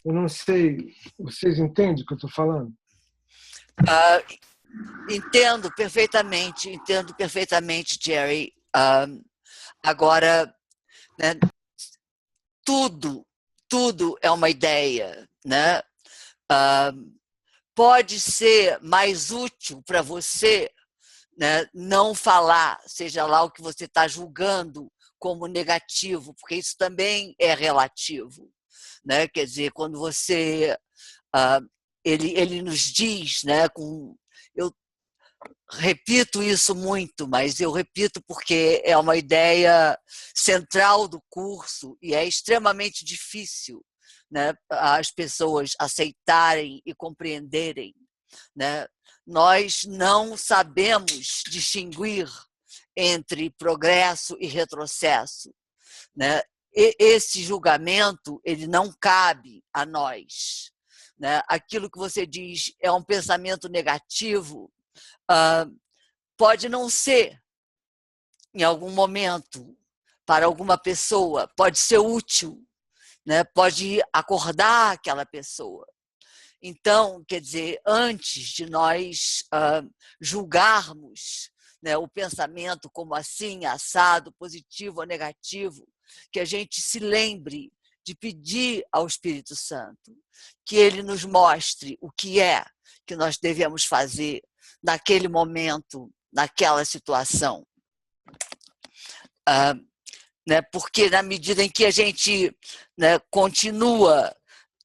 E: Eu não sei, vocês entendem o que eu estou falando?
A: Entendo perfeitamente, Jerry. Agora, né, tudo é uma ideia, né? Pode ser mais útil para você, né, não falar, seja lá o que você está julgando como negativo, porque isso também é relativo, né? Quer dizer, quando você ele nos diz, né, eu repito isso muito, mas eu repito porque é uma ideia central do curso e é extremamente difícil, né, as pessoas aceitarem e compreenderem, né? Nós não sabemos distinguir entre progresso e retrocesso, né? Esse julgamento, ele não cabe a nós, né? Aquilo que você diz é um pensamento negativo, pode não ser, em algum momento, para alguma pessoa, pode ser útil, né? Pode acordar aquela pessoa. Então, quer dizer, antes de nós julgarmos, né, o pensamento como assim, assado, positivo ou negativo, que a gente se lembre de pedir ao Espírito Santo que ele nos mostre o que é que nós devemos fazer naquele momento, naquela situação. Né, porque na medida em que a gente, né, continua,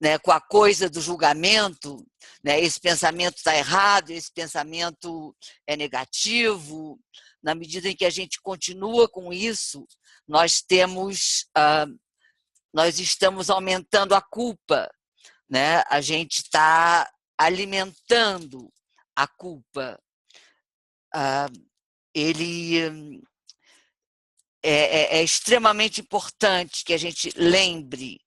A: né, com a coisa do julgamento, né, esse pensamento está errado, esse pensamento é negativo, na medida em que a gente continua com isso, nós estamos aumentando a culpa, né? A gente está alimentando a culpa. É extremamente importante que a gente lembre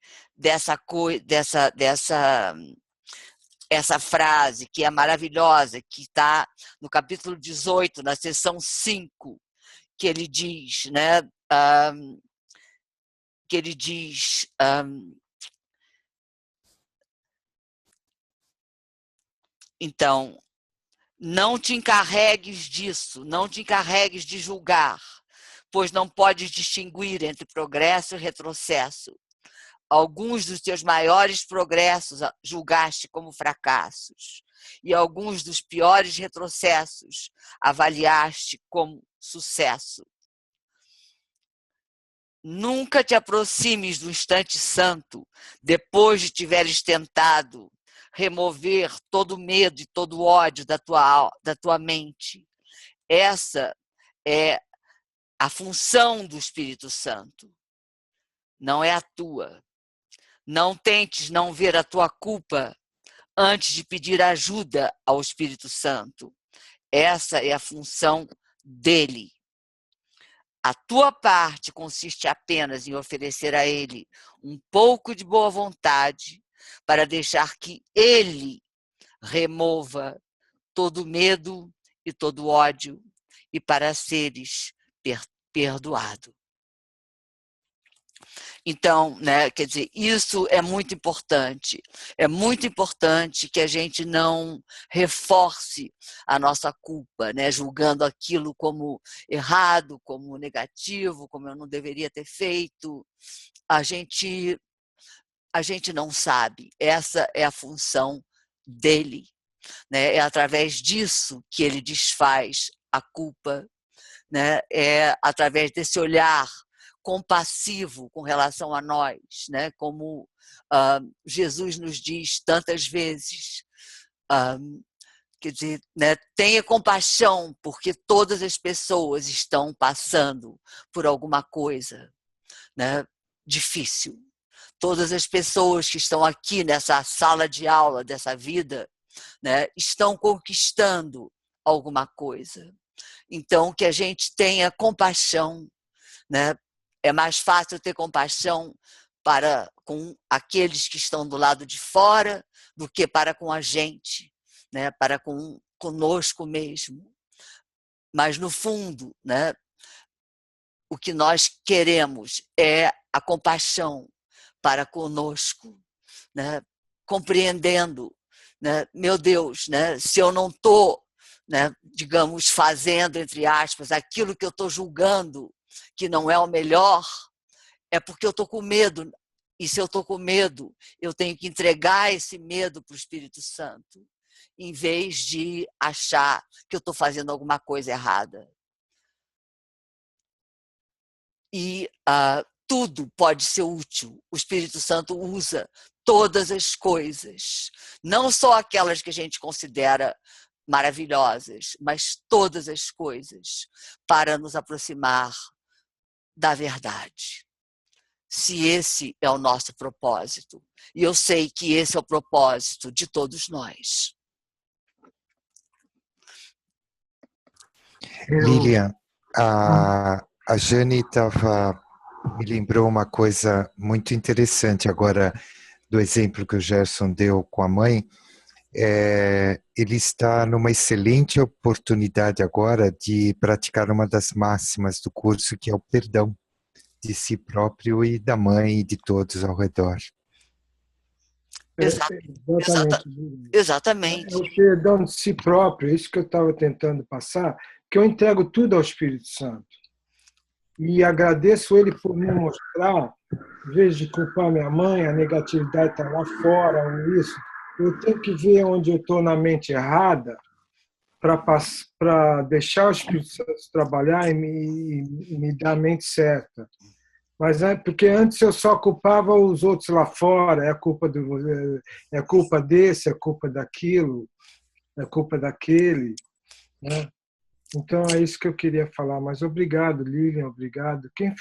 A: essa frase, que é maravilhosa, que está no capítulo 18, na seção 5, que ele diz, né? Que ele diz... então, não te encarregues disso, não te encarregues de julgar, pois não podes distinguir entre progresso e retrocesso. Alguns dos teus maiores progressos julgaste como fracassos, e alguns dos piores retrocessos avaliaste como sucesso. Nunca te aproximes do instante santo depois de tiveres tentado remover todo o medo e todo o ódio da tua mente. Essa é a função do Espírito Santo, não é a tua. Não tentes não ver a tua culpa antes de pedir ajuda ao Espírito Santo. Essa é a função dele. A tua parte consiste apenas em oferecer a ele um pouco de boa vontade para deixar que ele remova todo medo e todo ódio e para seres perdoado. Então, né, quer dizer, isso é muito importante. É muito importante que a gente não reforce a nossa culpa, né, julgando aquilo como errado, como negativo, como eu não deveria ter feito. A gente não sabe. Essa é a função dele, né? É através disso que ele desfaz a culpa, né? É através desse olhar compassivo com relação a nós, né? Como Jesus nos diz tantas vezes, quer dizer, né? Tenha compaixão, porque todas as pessoas estão passando por alguma coisa, né, difícil. Todas as pessoas que estão aqui nessa sala de aula dessa vida, né, estão conquistando alguma coisa. Então, que a gente tenha compaixão, né? É mais fácil ter compaixão com aqueles que estão do lado de fora do que para com a gente, né? Para conosco mesmo. Mas, no fundo, né, o que nós queremos é a compaixão para conosco, né? Compreendendo, né? Meu Deus, né? Se eu não estou, né, digamos, fazendo, entre aspas, aquilo que eu estou julgando que não é o melhor, é porque eu estou com medo. E se eu estou com medo, eu tenho que entregar esse medo para o Espírito Santo, em vez de achar que eu estou fazendo alguma coisa errada. E tudo pode ser útil. O Espírito Santo usa todas as coisas, não só aquelas que a gente considera maravilhosas, mas todas as coisas para nos aproximar da verdade. se esse é o nosso propósito. E eu sei que esse é o propósito de todos nós.
B: Lilian, a Jane me lembrou uma coisa muito interessante agora do exemplo que o Gerson deu com a mãe. Ele está numa excelente oportunidade agora de praticar uma das máximas do curso, que é o perdão de si próprio e da mãe e de todos ao redor.
A: Exatamente.
E: É o perdão de si próprio, é isso que eu estava tentando passar, que eu entrego tudo ao Espírito Santo. E agradeço ele por me mostrar, em vez de culpar minha mãe, a negatividade está lá fora, ou isso, eu tenho que ver onde eu estou na mente errada para deixar o Espírito Santo trabalhar e me dar a mente certa. Mas porque antes eu só culpava os outros lá fora, é culpa desse, é culpa daquilo, é culpa daquele, né? Então é isso que eu queria falar. Mas obrigado, Lilian, obrigado. Quem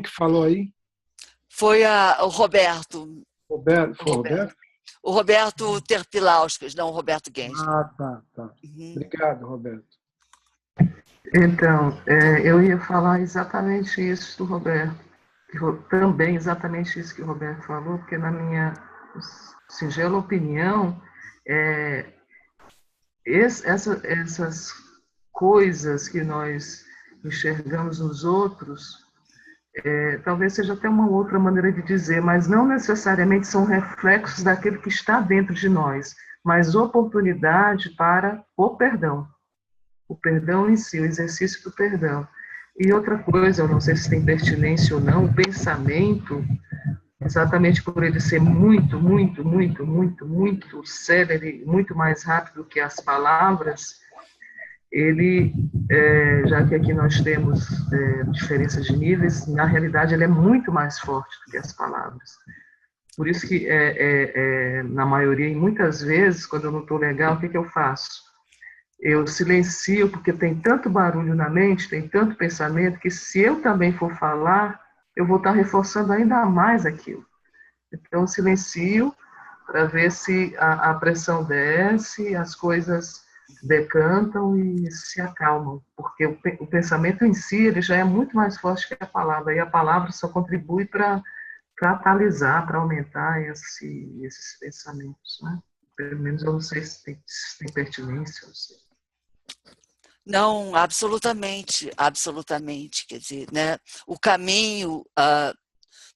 E: que falou aí?
A: Foi o Roberto.
E: Roberto? Foi o Roberto?
A: O Roberto Terpilauskas, não o Roberto Gensler.
E: Tá. Obrigado, Roberto.
F: Então, eu ia falar exatamente isso do Roberto. Também exatamente isso que o Roberto falou, porque na minha singela opinião, essas coisas que nós enxergamos nos outros, talvez seja até uma outra maneira de dizer, mas não necessariamente são reflexos daquilo que está dentro de nós, mas oportunidade para o perdão em si, o exercício do perdão. E outra coisa, eu não sei se tem pertinência ou não, o pensamento, exatamente por ele ser muito célere, muito mais rápido que as palavras, ele, já que aqui nós temos diferenças de níveis, na realidade ele é muito mais forte do que as palavras. Por isso que, na maioria, e muitas vezes, quando eu não estou legal, o que eu faço? Eu silencio, porque tem tanto barulho na mente, tem tanto pensamento, que se eu também for falar, eu vou estar reforçando ainda mais aquilo. Então, eu silencio para ver se a pressão desce, as coisas decantam e se acalmam, porque o pensamento em si ele já é muito mais forte que a palavra, e a palavra só contribui para catalisar, para aumentar esses pensamentos, né? Pelo menos eu não sei se tem pertinência, não sei.
A: Não, absolutamente. Quer dizer, né? O caminho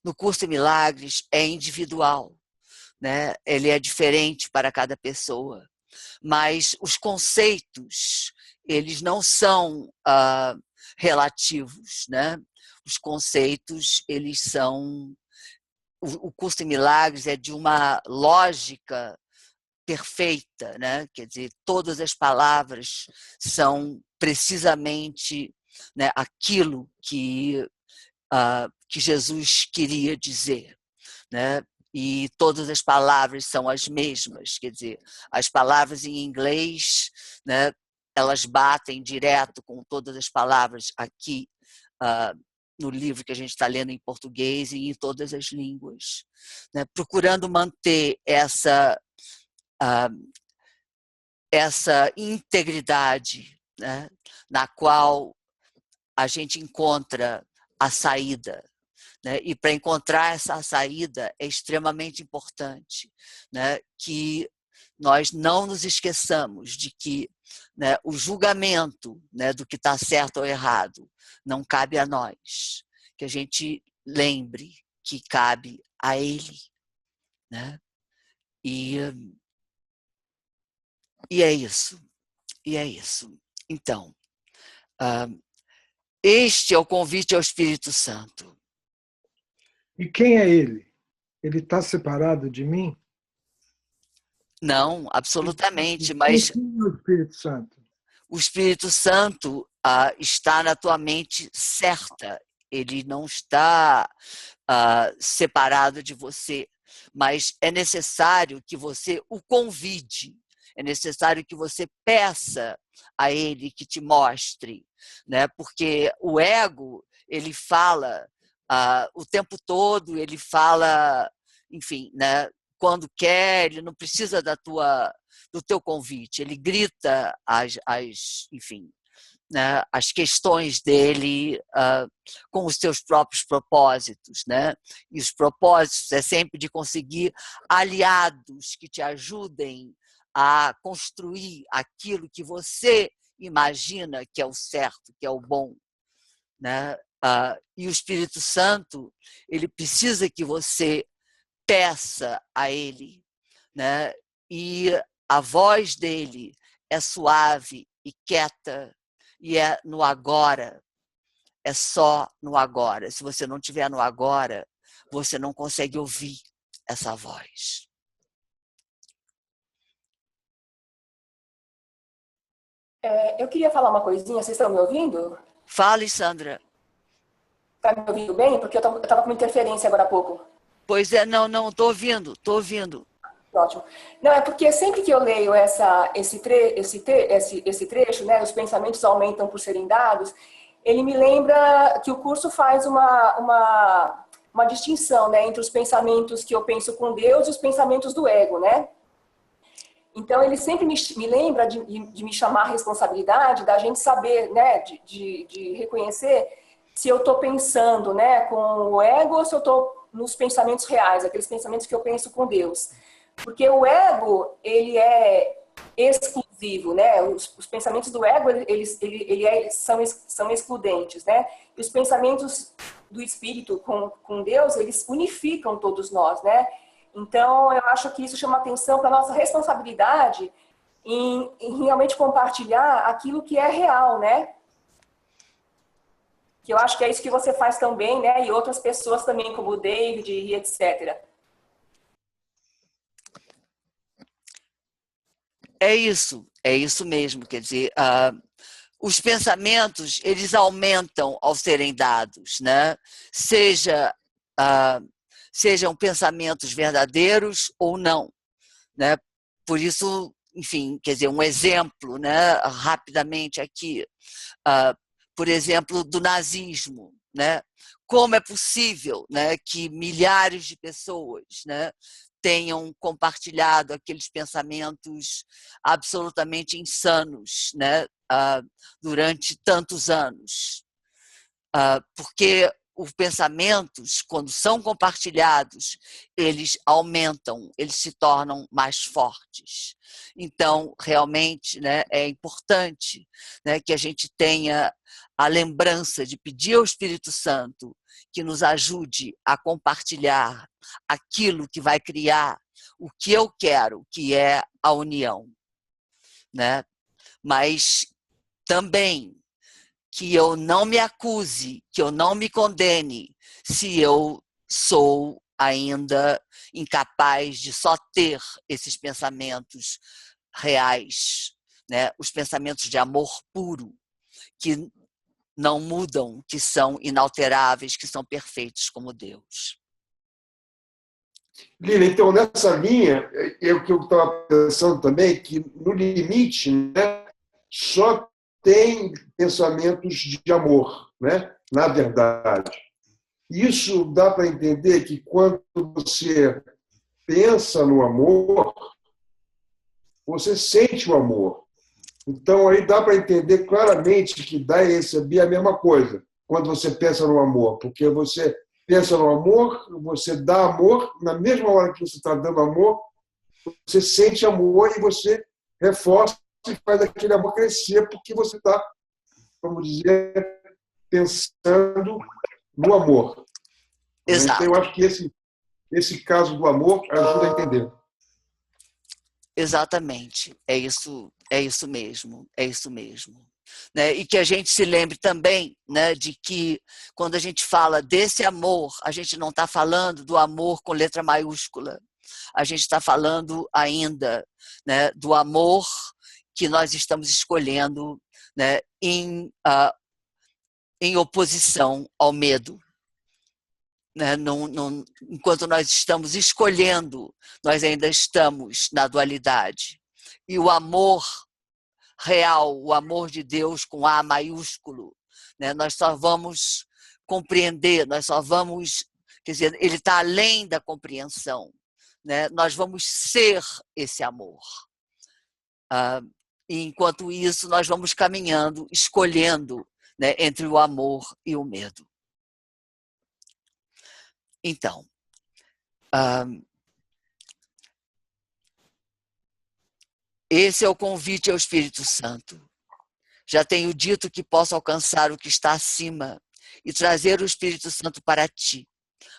A: no curso de milagres é individual, né? Ele é diferente para cada pessoa, mas os conceitos eles não são relativos, né? Os conceitos eles são o curso de milagres é de uma lógica perfeita, né? Quer dizer, todas as palavras são precisamente, né, aquilo que Jesus queria dizer, né? E todas as palavras são as mesmas, quer dizer, as palavras em inglês, né, elas batem direto com todas as palavras aqui no livro que a gente está lendo em português e em todas as línguas, né? Procurando manter essa integridade, né, na qual a gente encontra a saída, né? E para encontrar essa saída é extremamente importante, né, que nós não nos esqueçamos de que, né, o julgamento, né, do que está certo ou errado não cabe a nós, que a gente lembre que cabe a Ele, né? E é isso. Então, este é o convite ao Espírito Santo.
E: E quem é ele? Ele está separado de mim?
A: Não, absolutamente, mas
E: quem é o Espírito Santo?
A: O Espírito Santo está na tua mente certa. Ele não está separado de você, mas é necessário que você o convide. É necessário que você peça a ele que te mostre, né? Porque o ego, ele fala O tempo todo ele fala, enfim, né, quando quer, ele não precisa do teu convite, ele grita enfim, né, as questões dele com os seus próprios propósitos, né? E os propósitos é sempre de conseguir aliados que te ajudem a construir aquilo que você imagina que é o certo, que é o bom, né? E o Espírito Santo, ele precisa que você peça a ele, né? E a voz dele é suave e quieta, e é no agora, é só no agora. Se você não estiver no agora, você não consegue ouvir essa voz.
H: Eu queria falar uma coisinha, vocês estão me ouvindo?
A: Fale, Sandra.
H: Está me ouvindo bem? Porque eu estava com uma interferência agora há pouco.
A: Pois é, não, estou ouvindo.
H: Ótimo. Não, é porque sempre que eu leio esse trecho, né, os pensamentos aumentam por serem dados, ele me lembra que o curso faz uma distinção, né, entre os pensamentos que eu penso com Deus e os pensamentos do ego, né? Então, ele sempre me lembra de me chamar a responsabilidade, da gente saber, né, de reconhecer se eu estou pensando, né, com o ego ou se eu estou nos pensamentos reais, aqueles pensamentos que eu penso com Deus. Porque o ego, ele é exclusivo, né? Os pensamentos do ego, são excludentes, né? E os pensamentos do espírito com Deus, eles unificam todos nós, né? Então, eu acho que isso chama atenção para a nossa responsabilidade em realmente compartilhar aquilo que é real, né? Que eu acho que é isso que você faz também, né? E outras pessoas também, como o David e etc.
A: É isso mesmo, quer dizer, os pensamentos, eles aumentam ao serem dados, né? Sejam pensamentos verdadeiros ou não, né? Por isso, enfim, quer dizer, um exemplo, né, rapidamente aqui, por exemplo, do nazismo, né? Como é possível, né, que milhares de pessoas, né, tenham compartilhado aqueles pensamentos absolutamente insanos, né, durante tantos anos? Porque os pensamentos, quando são compartilhados, eles aumentam, eles se tornam mais fortes. Então, realmente, né, é importante, né, que a gente tenha a lembrança de pedir ao Espírito Santo que nos ajude a compartilhar aquilo que vai criar o que eu quero, que é a união, né? Mas também que eu não me acuse, que eu não me condene, se eu sou ainda incapaz de só ter esses pensamentos reais, né? Os pensamentos de amor puro, que não mudam, que são inalteráveis, que são perfeitos como Deus.
D: Lília, então, nessa linha, o que eu estava pensando também, que no limite, né, só tem pensamentos de amor, né, na verdade. Isso dá para entender que quando você pensa no amor, você sente o amor. Então, aí dá para entender claramente que dar e receber é a mesma coisa, quando você pensa no amor, porque você pensa no amor, você dá amor, na mesma hora que você está dando amor, você sente amor e você reforça e faz aquele amor crescer, porque você está, vamos dizer, pensando no amor.
A: Exato.
D: Então, eu acho que esse caso do amor ajuda a entender.
A: Exatamente, é isso mesmo, né? E que a gente se lembre também, né, de que quando a gente fala desse amor, a gente não está falando do amor com letra maiúscula, a gente está falando ainda, né, do amor que nós estamos escolhendo, né, em oposição ao medo. Né? Enquanto nós estamos escolhendo, nós ainda estamos na dualidade. E o amor real, o amor de Deus com A maiúsculo, né? Nós só vamos compreender, nós só vamos, quer dizer, ele está além da compreensão, né? Nós vamos ser esse amor. E enquanto isso, nós vamos caminhando, escolhendo, né, entre o amor e o medo. Então, esse é o convite ao Espírito Santo. Já tenho dito que posso alcançar o que está acima e trazer o Espírito Santo para ti,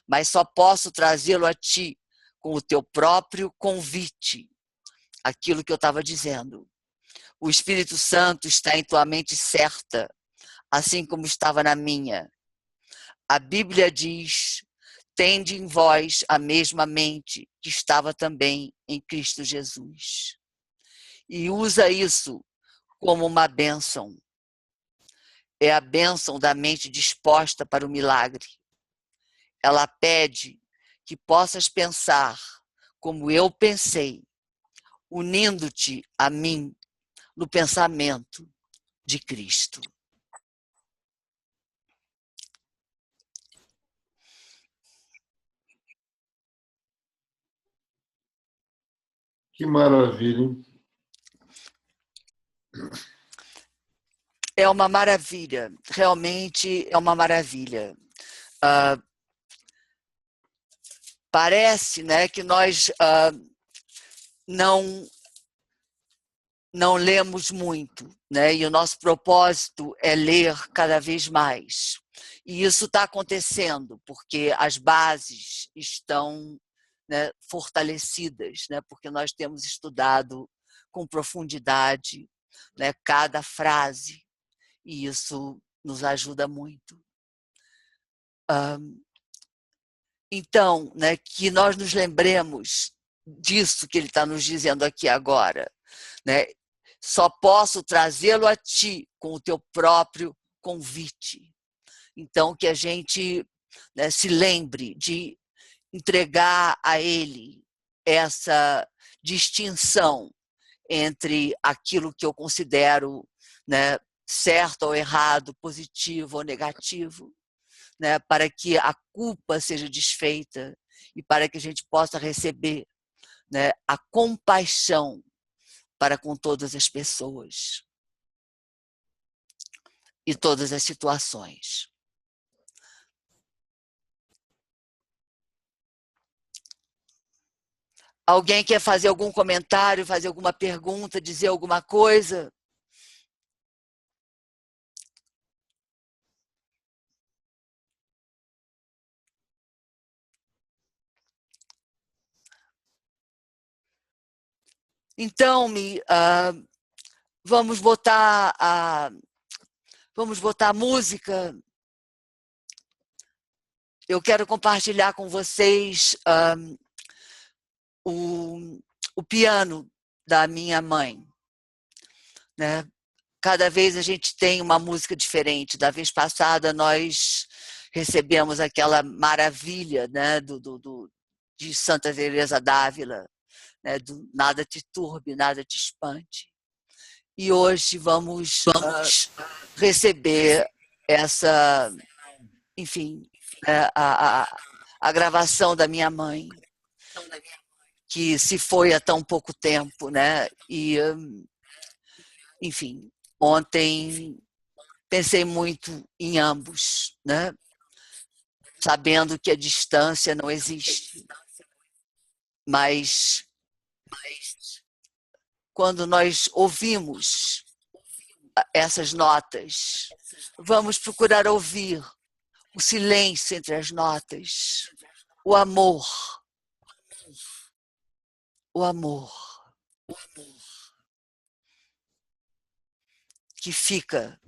A: mas só posso trazê-lo a ti com o teu próprio convite. Aquilo que eu estava dizendo. O Espírito Santo está em tua mente certa, assim como estava na minha. A Bíblia diz: tende em vós a mesma mente que estava também em Cristo Jesus. E usa isso como uma bênção. É a bênção da mente disposta para o milagre. Ela pede que possas pensar como eu pensei, unindo-te a mim no pensamento de Cristo.
D: Que maravilha, hein?
A: É uma maravilha, realmente é uma maravilha. Parece, né, que nós não lemos muito, né? E o nosso propósito é ler cada vez mais. E isso está acontecendo porque as bases estão, né, fortalecidas, né? Porque nós temos estudado com profundidade, né, cada frase, e isso nos ajuda muito. Então, né, que nós nos lembremos disso que ele está nos dizendo aqui agora, né? Só posso trazê-lo a ti com o teu próprio convite. Então, que a gente, né, se lembre de entregar a ele essa distinção entre aquilo que eu considero, né, certo ou errado, positivo ou negativo, né, para que a culpa seja desfeita e para que a gente possa receber, né, a compaixão para com todas as pessoas e todas as situações. Alguém quer fazer algum comentário, fazer alguma pergunta, dizer alguma coisa? Então, vamos botar a música. Eu quero compartilhar com vocês o piano da minha mãe, né? Cada vez a gente tem uma música diferente. Da vez passada nós recebemos aquela maravilha, né, de Santa Teresa d'Ávila, né, do Nada te turbe, nada te espante. E hoje vamos receber essa, enfim, a gravação da minha mãe, que se foi há tão pouco tempo, né? E, enfim, ontem pensei muito em ambos, né? Sabendo que a distância não existe. Mas quando nós ouvimos essas notas, vamos procurar ouvir o silêncio entre as notas, o amor, que fica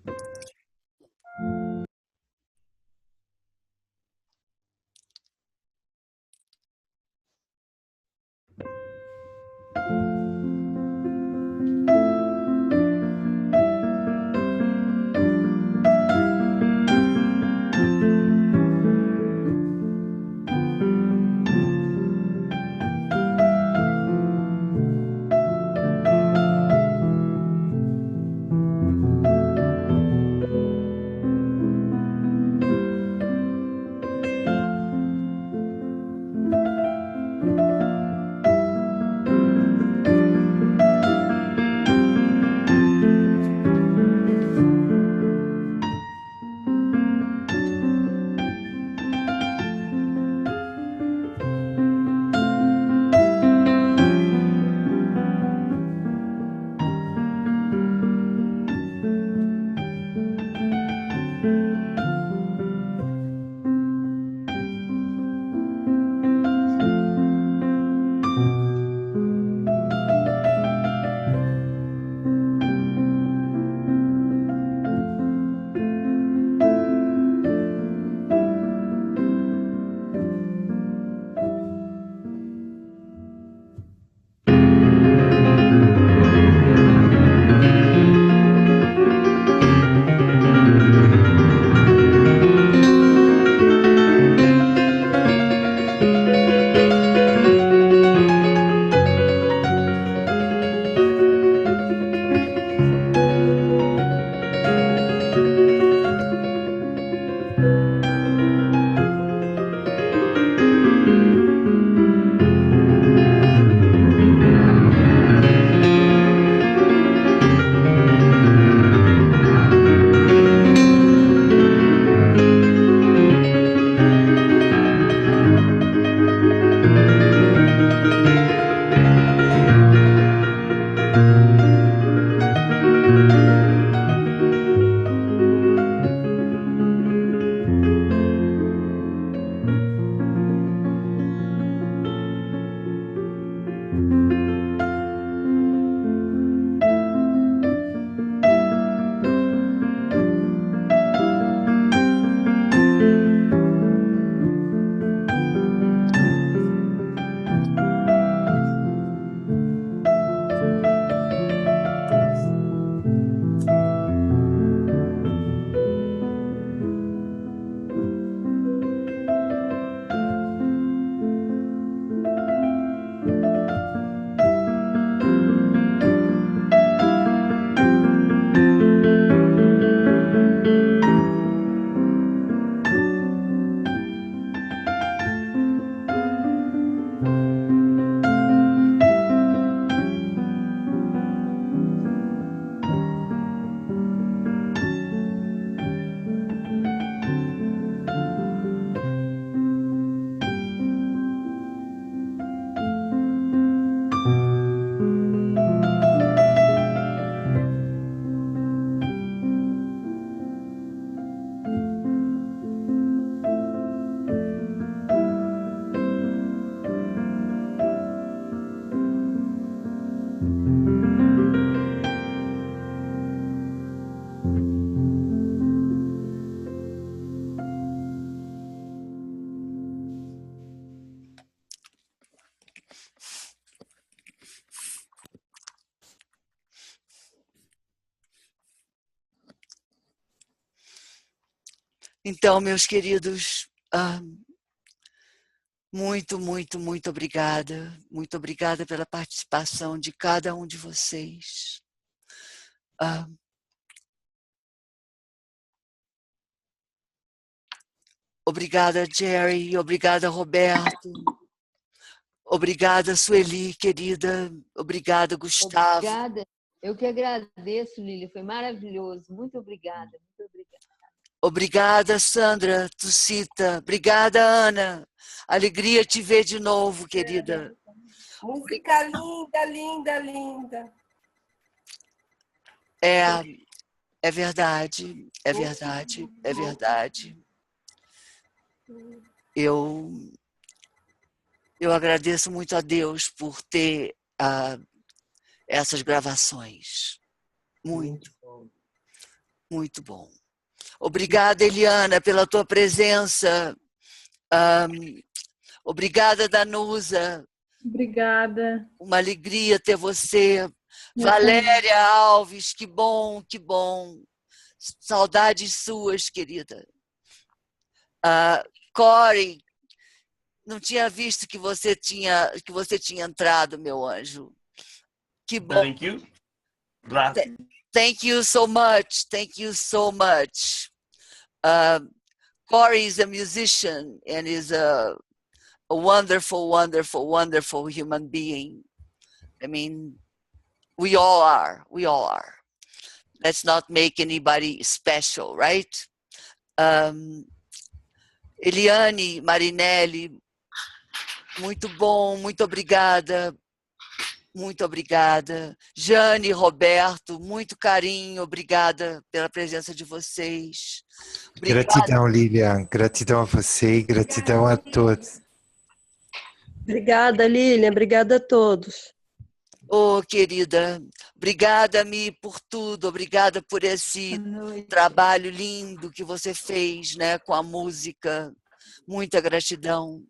A: Então, meus queridos, muito, muito, muito obrigada. Muito obrigada pela participação de cada um de vocês. Obrigada, Jerry. Obrigada, Roberto. Obrigada, Sueli, querida. Obrigada, Gustavo.
I: Obrigada. Eu que agradeço, Lília. Foi maravilhoso. Muito obrigada. Muito obrigada.
A: Obrigada, Sandra Tucita. Obrigada, Ana. Alegria te ver de novo, querida.
C: Música linda, linda, linda.
A: É verdade, é verdade, é verdade. Eu agradeço muito a Deus por ter essas gravações. Muito, muito bom. Obrigada, Eliana, pela tua presença. Obrigada, Danusa.
J: Obrigada.
A: Uma alegria ter você. Valéria Alves, que bom, que bom. Saudades suas, querida. Corey, não tinha visto que você tinha entrado, meu anjo. Que bom.
G: Thank you.
A: Thank you so much. Thank you so much. Corey is a musician and is a wonderful, wonderful, wonderful human being. I mean, we all are. We all are. Let's not make anybody special, right? Eliane Marinelli, muito bom, muito obrigada. Muito obrigada. Jane, Roberto, muito carinho, obrigada pela presença de vocês. Obrigada.
B: Gratidão, Lilian. Gratidão a você e gratidão a todos.
K: Obrigada, Lilian. Obrigada a todos.
A: Oh, querida, obrigada, Mi, por tudo. Obrigada por esse trabalho lindo que você fez, né, com a música. Muita gratidão.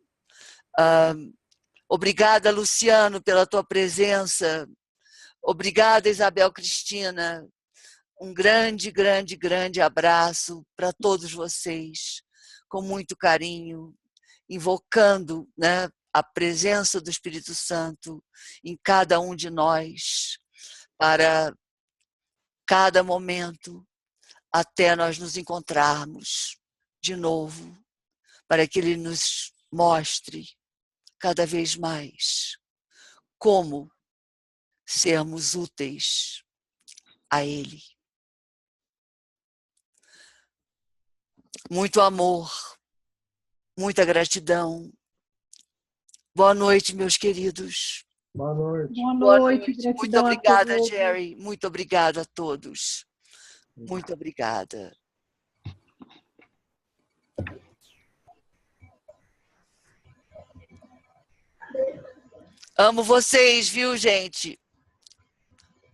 A: Obrigada, Luciano, pela tua presença. Obrigada, Isabel Cristina. Um grande, grande, grande abraço para todos vocês, com muito carinho, invocando, né, a presença do Espírito Santo em cada um de nós, para cada momento, até nós nos encontrarmos de novo, para que Ele nos mostre cada vez mais como sermos úteis a Ele. Muito amor, muita gratidão. Boa noite, meus queridos.
E: Boa noite.
J: Boa noite.
A: Muito obrigada, Jerry. Muito obrigada a todos. Muito obrigada. Amo vocês, viu, gente?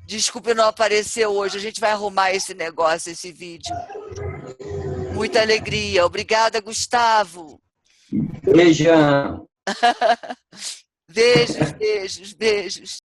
A: Desculpe não aparecer hoje. A gente vai arrumar esse negócio, esse vídeo. Muita alegria. Obrigada, Gustavo.
L: Beijão.
A: Beijos, beijos, beijos.